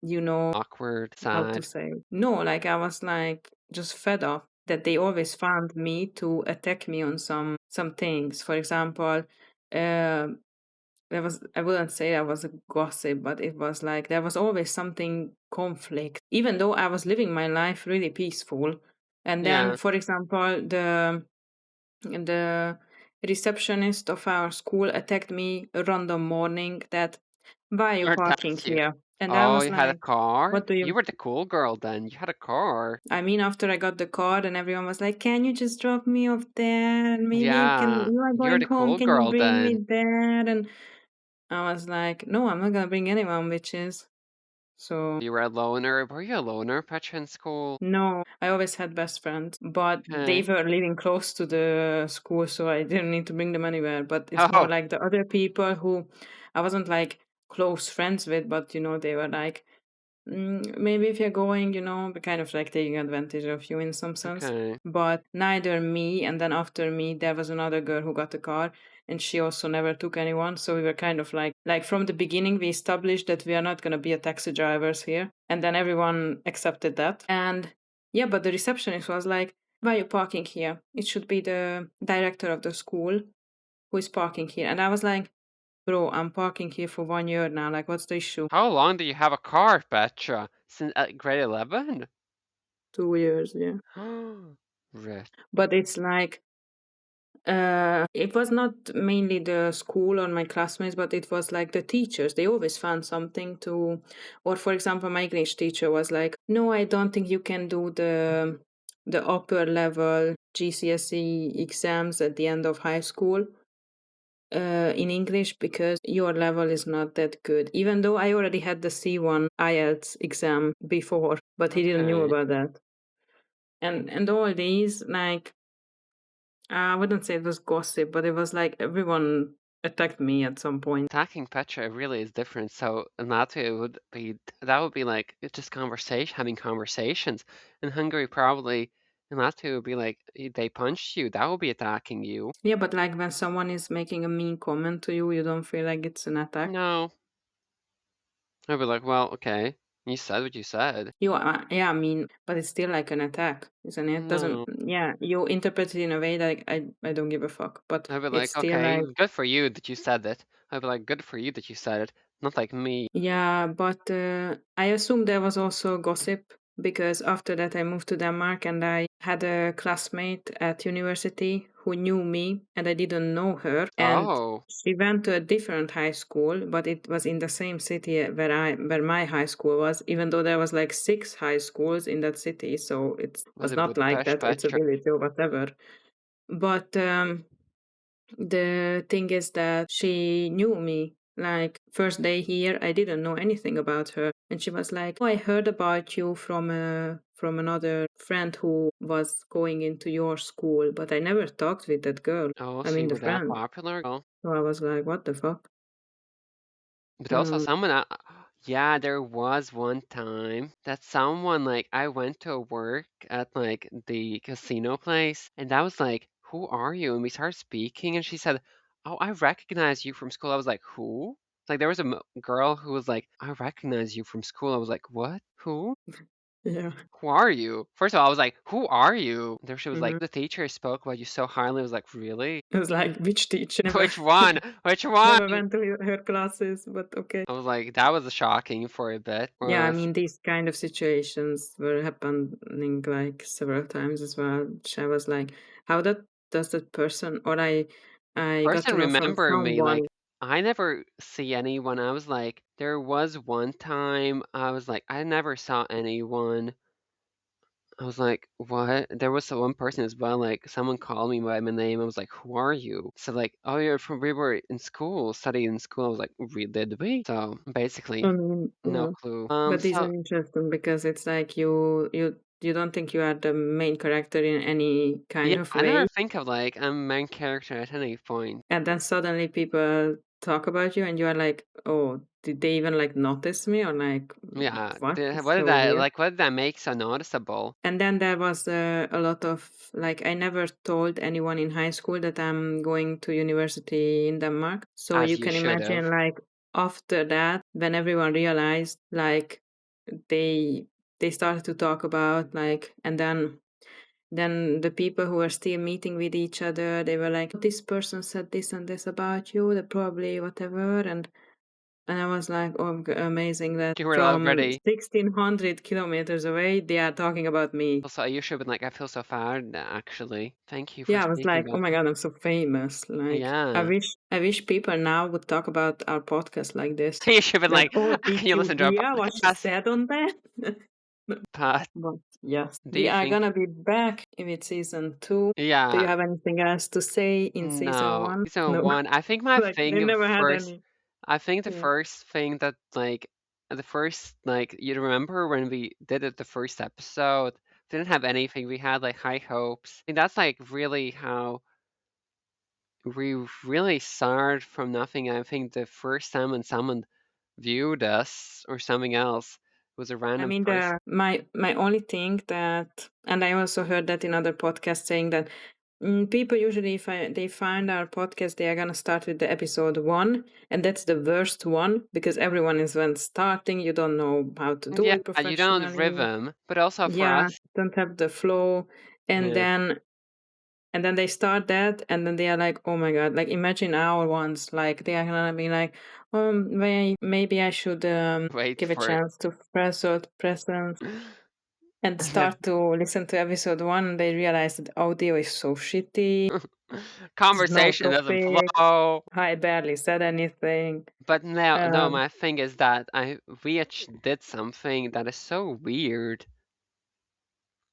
Speaker 1: you know,
Speaker 2: Awkward,
Speaker 1: how to
Speaker 2: sad.
Speaker 1: say, no, like I was like just fed up that they always found me to attack me on some things. For example, um there was, I wouldn't say I was a gossip, but it was like there was always something conflict, even though I was living my life really peaceful. And then,
Speaker 2: Yeah.
Speaker 1: for example, the receptionist of our school attacked me a random morning that, why are you
Speaker 2: Or
Speaker 1: parking
Speaker 2: text you.
Speaker 1: here? And I
Speaker 2: Oh,
Speaker 1: was
Speaker 2: you had a
Speaker 1: like,
Speaker 2: car?
Speaker 1: what do
Speaker 2: You
Speaker 1: you
Speaker 2: were the cool girl then. You had a car.
Speaker 1: I mean, after I got the card and everyone was like, can you just drop me off there? And maybe
Speaker 2: Yeah.
Speaker 1: you are
Speaker 2: You're
Speaker 1: going
Speaker 2: the
Speaker 1: home,
Speaker 2: cool
Speaker 1: can you
Speaker 2: girl
Speaker 1: bring me
Speaker 2: then.
Speaker 1: there? And I was like, no, I'm not gonna bring anyone, bitches. So
Speaker 2: You were a loner. Were you a loner, Petra, in school?
Speaker 1: no, I always had best friends, but they
Speaker 2: Okay.
Speaker 1: were living close to the school, so I didn't need to bring them anywhere. But it's more
Speaker 2: Oh,
Speaker 1: like the other people who I wasn't like close friends with, but they were like, maybe if you're going, kind of like taking advantage of you in some sense.
Speaker 2: Okay.
Speaker 1: But neither me, and then after me, there was another girl who got a car, and she also never took anyone. So we were kind of like from the beginning, we established that we are not going to be a taxi drivers here, and then everyone accepted that. And yeah, but the receptionist was like, "Why are you parking here? It should be the director of the school who is parking here." And I was like, "Bro, I'm parking here for 1 year now. Like, what's the issue?"
Speaker 2: How long do you have a car, Petra? Since grade 11?
Speaker 1: 2 years, yeah.
Speaker 2: Rich.
Speaker 1: But it's like, it was not mainly the school or my classmates, but it was like the teachers. They always found something to, or for example, my English teacher was like, "No, I don't think you can do the upper level GCSE exams at the end of high school in English because your level is not that good." Even though I already had the C1 IELTS exam before, but he didn't knew
Speaker 2: Okay.
Speaker 1: about that. And all these like, I wouldn't say it was gossip, but it was like everyone attacked me at some point.
Speaker 2: Attacking Petra really is different. So in Latvia, that would be like it's just conversation, having conversations. In Hungary, probably in Latvia, it would be like they punched you. That would be attacking you.
Speaker 1: Yeah, but like when someone is making a mean comment to you, you don't feel like it's an attack.
Speaker 2: No, I'd be like, well, okay, you said what you said.
Speaker 1: Yeah, I mean, but it's still like an attack, isn't it? Doesn't,
Speaker 2: No,
Speaker 1: yeah, you interpret it in a way like I don't give a fuck, but
Speaker 2: I'd be
Speaker 1: it's
Speaker 2: like,
Speaker 1: still
Speaker 2: okay,
Speaker 1: like,
Speaker 2: good for you that you said it. I'd be like, good for you that you said it. Not like me.
Speaker 1: yeah, but I assume there was also gossip because after that I moved to Denmark and I had a classmate at university who knew me and I didn't know her, and
Speaker 2: Oh,
Speaker 1: she went to a different high school, but it was in the same city where my high school was, even though there was like 6 high schools in that city, so it
Speaker 2: was
Speaker 1: was
Speaker 2: it
Speaker 1: not like
Speaker 2: Budapest,
Speaker 1: that it's a
Speaker 2: Petra?
Speaker 1: village or whatever. But the thing is that she knew me. Like, first day here, I didn't know anything about her. And she was like, "Oh, I heard about you from another friend who was going into your school, but I never talked with that girl.
Speaker 2: Oh,
Speaker 1: I
Speaker 2: so
Speaker 1: mean,
Speaker 2: you
Speaker 1: the
Speaker 2: were that
Speaker 1: friend."
Speaker 2: popular? Oh.
Speaker 1: So I was like, "What the fuck?"
Speaker 2: But also
Speaker 1: Mm.
Speaker 2: someone yeah, there was one time that someone like I went to work at like the casino place and that was like, "Who are you?" And we started speaking and she said, "Oh, I recognize you from school." I was like, "Who?" Like there was a girl who was like, "I recognize you from school." I was like, "What? Who?
Speaker 1: Yeah.
Speaker 2: Who are you?" First of all, I was like, "Who are you?" There she was
Speaker 1: Hmm.
Speaker 2: like, "The teacher spoke about you so highly." I was like, "Really?"
Speaker 1: It was like, which teacher? Never,
Speaker 2: Which one? Which one?
Speaker 1: never went to her classes, but okay.
Speaker 2: I was like, that was shocking for a bit.
Speaker 1: Yeah, I
Speaker 2: Was
Speaker 1: mean, these kind of situations were happening like several times as well. Which I was like, how that does that person, or I got
Speaker 2: person
Speaker 1: to know from
Speaker 2: remember me,
Speaker 1: someone.
Speaker 2: like, I never see anyone. I was like, there was one time I was like, I never saw anyone. I was like, what? There was one person as well, like, someone called me by my name. I was like, who are you? So, like, oh, you're from, we were in school, studying in school. I was like, did we? So,
Speaker 1: I
Speaker 2: basically,
Speaker 1: mean,
Speaker 2: no
Speaker 1: yeah,
Speaker 2: clue.
Speaker 1: but these
Speaker 2: So,
Speaker 1: are interesting because it's like you don't think you are the main character in any
Speaker 2: yeah,
Speaker 1: kind of
Speaker 2: I never
Speaker 1: way,
Speaker 2: think of, like, I'm a main character at any point.
Speaker 1: and then suddenly people talk about you, and you are like, oh, did they even like notice me, or like,
Speaker 2: Yeah,
Speaker 1: what? It's
Speaker 2: what did
Speaker 1: so
Speaker 2: I,
Speaker 1: weird.
Speaker 2: like, what did I make so noticeable?
Speaker 1: And then there was a lot of like, I never told anyone in high school that I'm going to university in Denmark. So
Speaker 2: As
Speaker 1: you
Speaker 2: you
Speaker 1: can
Speaker 2: should have.
Speaker 1: imagine, like, after that, when everyone realized, like, they they started to talk about like, and then the people who were still meeting with each other, they were like, "This person said this and this about you, that probably whatever," and I was like, "Oh, amazing that
Speaker 2: You were
Speaker 1: from
Speaker 2: already
Speaker 1: 1,600 kilometers away, they are talking about me."
Speaker 2: also, you should have been like, "I feel so fat, actually. Thank you for
Speaker 1: Yeah, I was
Speaker 2: speaking
Speaker 1: like, "Oh
Speaker 2: about
Speaker 1: my
Speaker 2: this."
Speaker 1: god, I'm so famous." Like,
Speaker 2: Yeah.
Speaker 1: I wish people now would talk about our podcast like this.
Speaker 2: You should have been
Speaker 1: Like,
Speaker 2: like,
Speaker 1: "Oh, did
Speaker 2: "Can you
Speaker 1: you
Speaker 2: listen to our
Speaker 1: hear what she
Speaker 2: podcast?"
Speaker 1: said on that?"
Speaker 2: But
Speaker 1: But yes,
Speaker 2: do
Speaker 1: we
Speaker 2: you
Speaker 1: are
Speaker 2: think
Speaker 1: gonna be back with season 2. Do you
Speaker 2: yeah,
Speaker 1: have anything else to say in season
Speaker 2: no.
Speaker 1: 1?
Speaker 2: Season
Speaker 1: No.
Speaker 2: 1, I think my
Speaker 1: Like, they
Speaker 2: thing of
Speaker 1: never had
Speaker 2: first
Speaker 1: any.
Speaker 2: I think the
Speaker 1: Yeah.
Speaker 2: first thing that, like the first like, you remember when we did it the first episode, didn't have anything, we had, like, high hopes. I think that's, like, really how we really started from nothing. I think the first time when someone viewed us or something else. It was a
Speaker 1: I
Speaker 2: random
Speaker 1: mean,
Speaker 2: person.
Speaker 1: my only thing that, and I also heard that in other podcasts saying that people usually, if they find our podcast, they are gonna start with the episode one, and that's the worst one because everyone is when starting. You don't know how to do
Speaker 2: Yeah,
Speaker 1: it
Speaker 2: you don't have
Speaker 1: professionally.
Speaker 2: rhythm, but also for
Speaker 1: Yeah,
Speaker 2: us,
Speaker 1: don't have the flow, and
Speaker 2: yeah,
Speaker 1: then they start that, and then they are like, oh my god, like imagine our ones, like they are gonna be like, maybe I should
Speaker 2: wait
Speaker 1: give a
Speaker 2: for it.
Speaker 1: chance to Frazzled presence and start to listen to episode one, and they realize that audio is so shitty. There's no
Speaker 2: Conversation doesn't
Speaker 1: topic.
Speaker 2: flow.
Speaker 1: I barely said anything.
Speaker 2: But now, no,
Speaker 1: Um,
Speaker 2: my thing is that we actually did something that is so weird.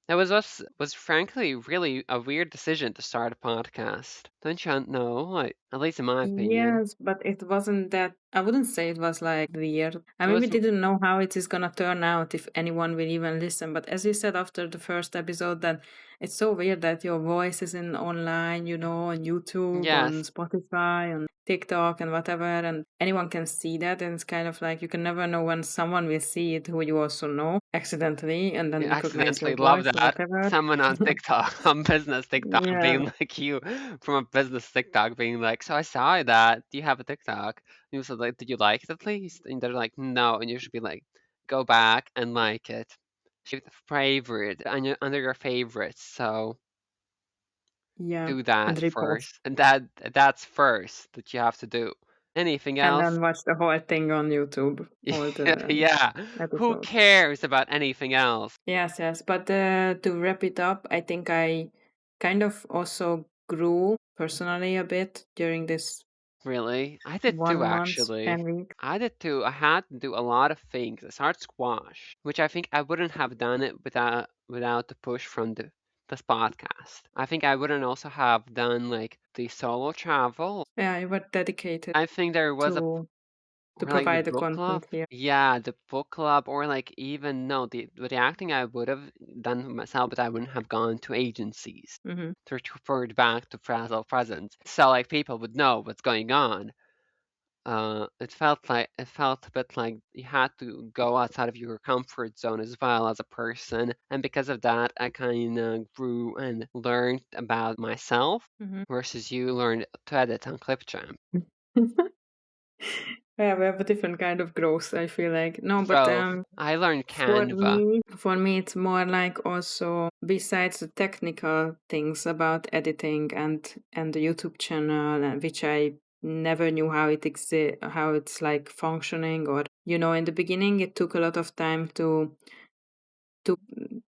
Speaker 2: It was frankly really a weird decision to start a podcast. Don't you know? Like, at least in my opinion,
Speaker 1: yes, but it wasn't that. I wouldn't say it was like weird. I
Speaker 2: it
Speaker 1: mean, we
Speaker 2: was
Speaker 1: didn't know how it is gonna turn out if anyone will even listen. But as you said after the first episode, that it's so weird that your voice is in online, on YouTube, on
Speaker 2: yes,
Speaker 1: Spotify, on TikTok, and whatever, and anyone can see that. And it's kind of like you can never know when someone will see it who you also know accidentally, and
Speaker 2: you
Speaker 1: then recognize your
Speaker 2: accidentally love
Speaker 1: voice or
Speaker 2: that.
Speaker 1: whatever.
Speaker 2: Someone on TikTok, on business TikTok,
Speaker 1: Yeah,
Speaker 2: being like you from a business TikTok, being like, "So I saw that. Do you have a TikTok?" And you said, like, "Did you like it at least?" And they're like, "No." And you should be like, "Go back and like it. Should favorite under your favorites. So
Speaker 1: yeah,
Speaker 2: do
Speaker 1: and
Speaker 2: that
Speaker 1: repost.
Speaker 2: first, and that's first that you have to do. Anything
Speaker 1: And
Speaker 2: else?"
Speaker 1: then watch the whole thing on YouTube, all the
Speaker 2: Yeah. Who
Speaker 1: episodes.
Speaker 2: cares about anything else?
Speaker 1: Yes, yes. But to wrap it up, I think I kind of also grew personally a bit during this
Speaker 2: Really? I did too,
Speaker 1: 1 month,
Speaker 2: actually.
Speaker 1: 10 weeks.
Speaker 2: I did too. I had to do a lot of things. I started squash, which I think I wouldn't have done it without the push from this podcast. I think I wouldn't also have done like the solo travel.
Speaker 1: Yeah, you were dedicated
Speaker 2: I think there was a
Speaker 1: to
Speaker 2: or like the
Speaker 1: provide the
Speaker 2: book club.
Speaker 1: content here.
Speaker 2: Yeah, the book club, or like even no, the acting I would have done myself, but I wouldn't have gone to agencies
Speaker 1: Hmm.
Speaker 2: to refer back to Frazzled presence, so like people would know what's going on. It felt a bit like you had to go outside of your comfort zone as well as a person, and because of that, I kind of grew and learned about myself.
Speaker 1: Hmm.
Speaker 2: Versus you learned to edit on ClipChamp.
Speaker 1: Yeah, we have a different kind of growth, I feel like. No, but
Speaker 2: Growth. I learned
Speaker 1: For
Speaker 2: Canva.
Speaker 1: me, it's more like also besides the technical things about editing and the YouTube channel, which I never knew how it exists, how it's like functioning, or in the beginning, it took a lot of time to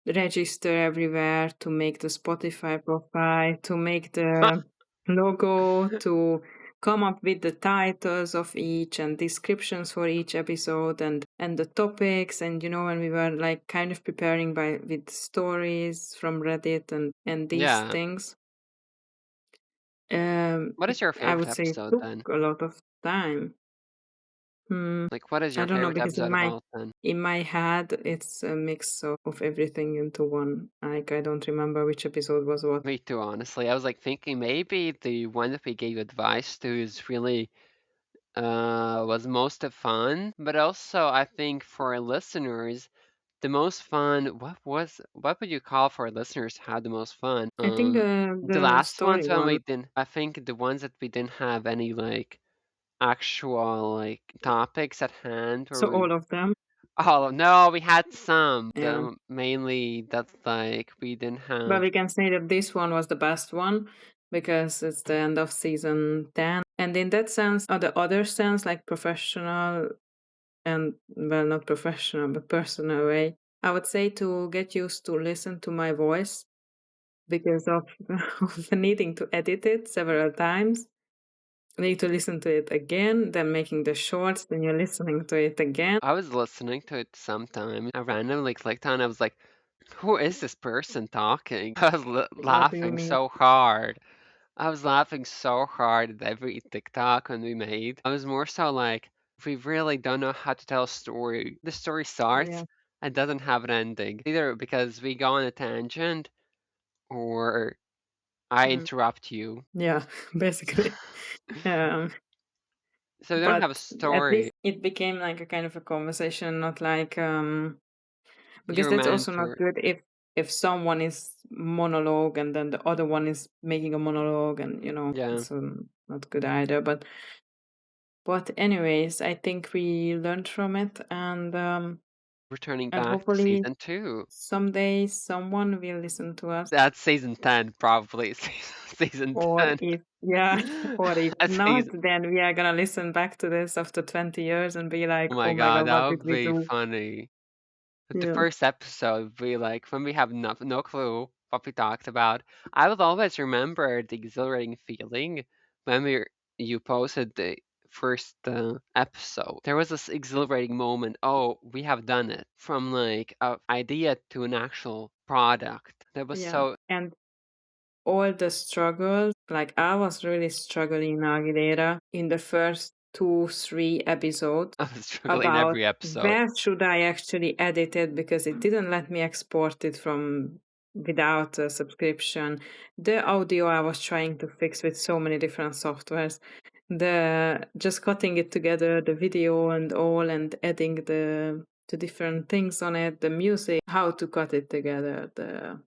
Speaker 1: register everywhere, to make the Spotify profile, to make the logo, to come up with the titles of each and descriptions for each episode and the topics. And when we were like kind of preparing by with stories from Reddit and these
Speaker 2: Yeah.
Speaker 1: things,
Speaker 2: What is your
Speaker 1: I
Speaker 2: favorite
Speaker 1: would say it
Speaker 2: episode
Speaker 1: took
Speaker 2: then?
Speaker 1: a lot of time. Hmm.
Speaker 2: Like, what is
Speaker 1: I
Speaker 2: your
Speaker 1: don't know
Speaker 2: favorite
Speaker 1: because
Speaker 2: episode of all then?
Speaker 1: in my head it's a mix of everything into one. Like I don't remember which episode was what.
Speaker 2: Me too, honestly. I was like thinking maybe the one that we gave advice to is really was most fun, but also I think for our listeners, the most fun, what would you call for our listeners had the most fun?
Speaker 1: I think
Speaker 2: The
Speaker 1: the
Speaker 2: last
Speaker 1: story
Speaker 2: ones when
Speaker 1: one.
Speaker 2: we didn't, I think the ones that we didn't have any like actual like topics at hand where
Speaker 1: So
Speaker 2: we
Speaker 1: all of them.
Speaker 2: oh no, we had some.
Speaker 1: Yeah.
Speaker 2: The mainly that's like we didn't
Speaker 1: But
Speaker 2: have.
Speaker 1: we can say that this one was the best one because it's the end of season 10. And in that sense, or the other sense, like professional and, well, not professional, but personal way, I would say to get used to listen to my voice because of, of needing to edit it several times. Need to listen to it again, then making the shorts, then you're listening to it again.
Speaker 2: I was listening to it sometime. I randomly clicked on. I was like, "Who is this person talking?" I was
Speaker 1: What do you
Speaker 2: laughing
Speaker 1: mean?
Speaker 2: so hard. I was laughing so hard at every TikTok when we made. I was more so like, we really don't know how to tell a story. The story starts
Speaker 1: Yeah.
Speaker 2: and doesn't have an ending, either because we go on a tangent or I
Speaker 1: Mm.
Speaker 2: interrupt you.
Speaker 1: Yeah, basically. Um,
Speaker 2: So we don't
Speaker 1: But
Speaker 2: have a
Speaker 1: at least
Speaker 2: story.
Speaker 1: it became like a kind of a conversation, not like
Speaker 2: You
Speaker 1: because
Speaker 2: were
Speaker 1: that's
Speaker 2: meant
Speaker 1: also not
Speaker 2: to.
Speaker 1: good if someone is monologue and then the other one is making a monologue, and
Speaker 2: Yeah,
Speaker 1: it's not good either. But anyways, I think we learned from it,
Speaker 2: returning
Speaker 1: and
Speaker 2: back to
Speaker 1: hopefully
Speaker 2: season 2.
Speaker 1: someday someone will listen to us.
Speaker 2: That's season 10, probably. Season
Speaker 1: Or
Speaker 2: 10.
Speaker 1: if, yeah, or if
Speaker 2: That's
Speaker 1: not,
Speaker 2: season.
Speaker 1: then we are gonna listen back to this after 20 years and be like,
Speaker 2: Oh
Speaker 1: oh
Speaker 2: my
Speaker 1: my
Speaker 2: god,
Speaker 1: god,
Speaker 2: that
Speaker 1: what did
Speaker 2: would
Speaker 1: we
Speaker 2: be
Speaker 1: do?
Speaker 2: funny. But the
Speaker 1: Yeah,
Speaker 2: first episode would be like when we have no clue what we talked about. I will always remember the exhilarating feeling when you posted the first episode. There was this exhilarating moment. Oh, we have done it. From like a idea to an actual product. That was
Speaker 1: yeah.
Speaker 2: so.
Speaker 1: And all the struggles, like I was really struggling in Aguilera in the first 2, 3 episodes
Speaker 2: I was struggling
Speaker 1: about
Speaker 2: every episode.
Speaker 1: where should I actually edit it, because it didn't let me export it from without a subscription. The audio I was trying to fix with so many different softwares. The just cutting it together, the video and all, and adding the different things on it, the music, how to cut it together, the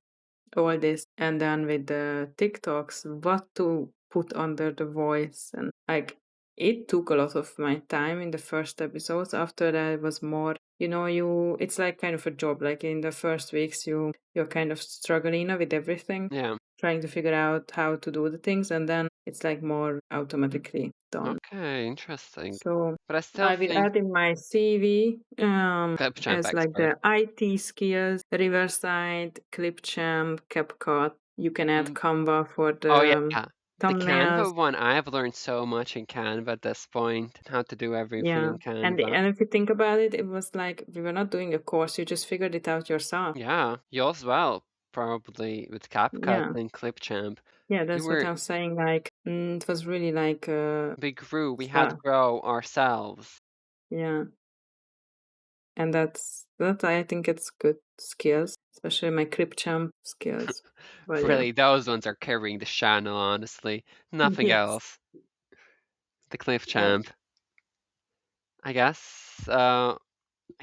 Speaker 1: all this, and then with the TikToks, what to put under the voice, and like it took a lot of my time in the first episodes. After that, it was more, you it's like kind of a job. Like in the first weeks, you're kind of struggling with everything,
Speaker 2: Yeah.
Speaker 1: trying to figure out how to do the things, and then it's like more automatically done.
Speaker 2: Okay, interesting.
Speaker 1: So
Speaker 2: But I still
Speaker 1: I will
Speaker 2: think
Speaker 1: add in my CV
Speaker 2: Clipchamp
Speaker 1: as like
Speaker 2: expert.
Speaker 1: the IT skills, Riverside, Clipchamp, CapCut. You can add
Speaker 2: Mm,
Speaker 1: Canva for
Speaker 2: oh yeah,
Speaker 1: the
Speaker 2: yeah. The
Speaker 1: thumbnails.
Speaker 2: Canva one, I've learned so much in Canva at this point, how to do everything
Speaker 1: Yeah.
Speaker 2: in
Speaker 1: And
Speaker 2: Canva.
Speaker 1: and if you think about it, it was like we were not doing a course, you just figured it out yourself.
Speaker 2: Yeah, you as well, probably with CapCut
Speaker 1: Yeah.
Speaker 2: and Clipchamp.
Speaker 1: Yeah,
Speaker 2: We
Speaker 1: that's what
Speaker 2: were
Speaker 1: I'm saying. Like it was really like
Speaker 2: we grew, we had to
Speaker 1: stuff.
Speaker 2: grow ourselves.
Speaker 1: Yeah. And that I think it's good skills, especially my Clipchamp skills. But yeah.
Speaker 2: Really, those ones are carrying the channel, honestly. Nothing
Speaker 1: Yes.
Speaker 2: else. The
Speaker 1: Yeah.
Speaker 2: Clipchamp. I guess I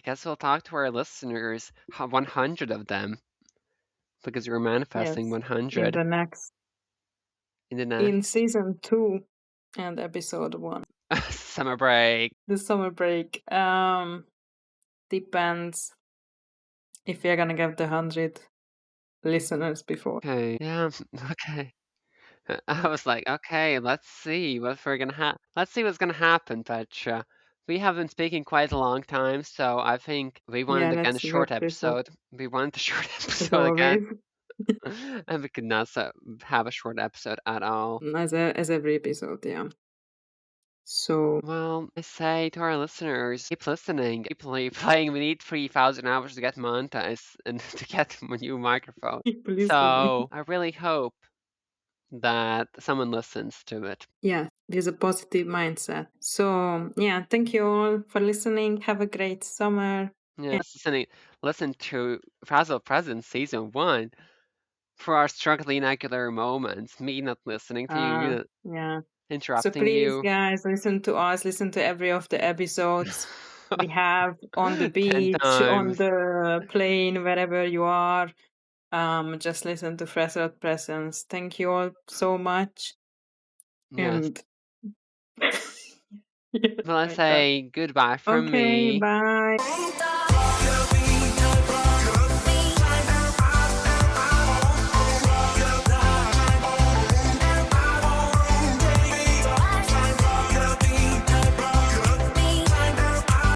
Speaker 2: guess we'll talk to our listeners, 100 of them, because we're manifesting
Speaker 1: Yes. In
Speaker 2: 100
Speaker 1: the next
Speaker 2: in the
Speaker 1: in
Speaker 2: next
Speaker 1: season 2 and episode 1.
Speaker 2: summer break.
Speaker 1: The summer break depends if we're gonna get the 100 listeners before.
Speaker 2: Okay, yeah, okay. I was like, okay, let's see what's gonna happen, Petra. We have been speaking quite a long time, so I think we
Speaker 1: Yeah,
Speaker 2: wanted again a
Speaker 1: let's wrap
Speaker 2: short
Speaker 1: this up
Speaker 2: episode. We wanted a short
Speaker 1: as
Speaker 2: episode again,
Speaker 1: always,
Speaker 2: and we could not have a short episode at all.
Speaker 1: as every episode. Yeah. So
Speaker 2: Well, I say to our listeners, keep listening, keep playing. We need 3,000 hours to get monetized and to get a new microphone.
Speaker 1: keep listening.
Speaker 2: So I really hope that someone listens to it.
Speaker 1: Yeah, with a positive mindset. So yeah, thank you all for listening. Have a great summer.
Speaker 2: Yeah, listen to Frazzled Presence Season 1 for our struggling angular moments. Me not listening to you, you know,
Speaker 1: Yeah. So
Speaker 2: interrupting
Speaker 1: please,
Speaker 2: you
Speaker 1: guys, listen to us. Listen to every of the episodes we have on the
Speaker 2: 10
Speaker 1: beach, on
Speaker 2: times.
Speaker 1: the plane, wherever you are. Just listen to Frazzled Presence. Thank you all so much.
Speaker 2: Yes.
Speaker 1: And yeah,
Speaker 2: Well, I
Speaker 1: my God.
Speaker 2: say goodbye from
Speaker 1: Okay,
Speaker 2: me.
Speaker 1: bye.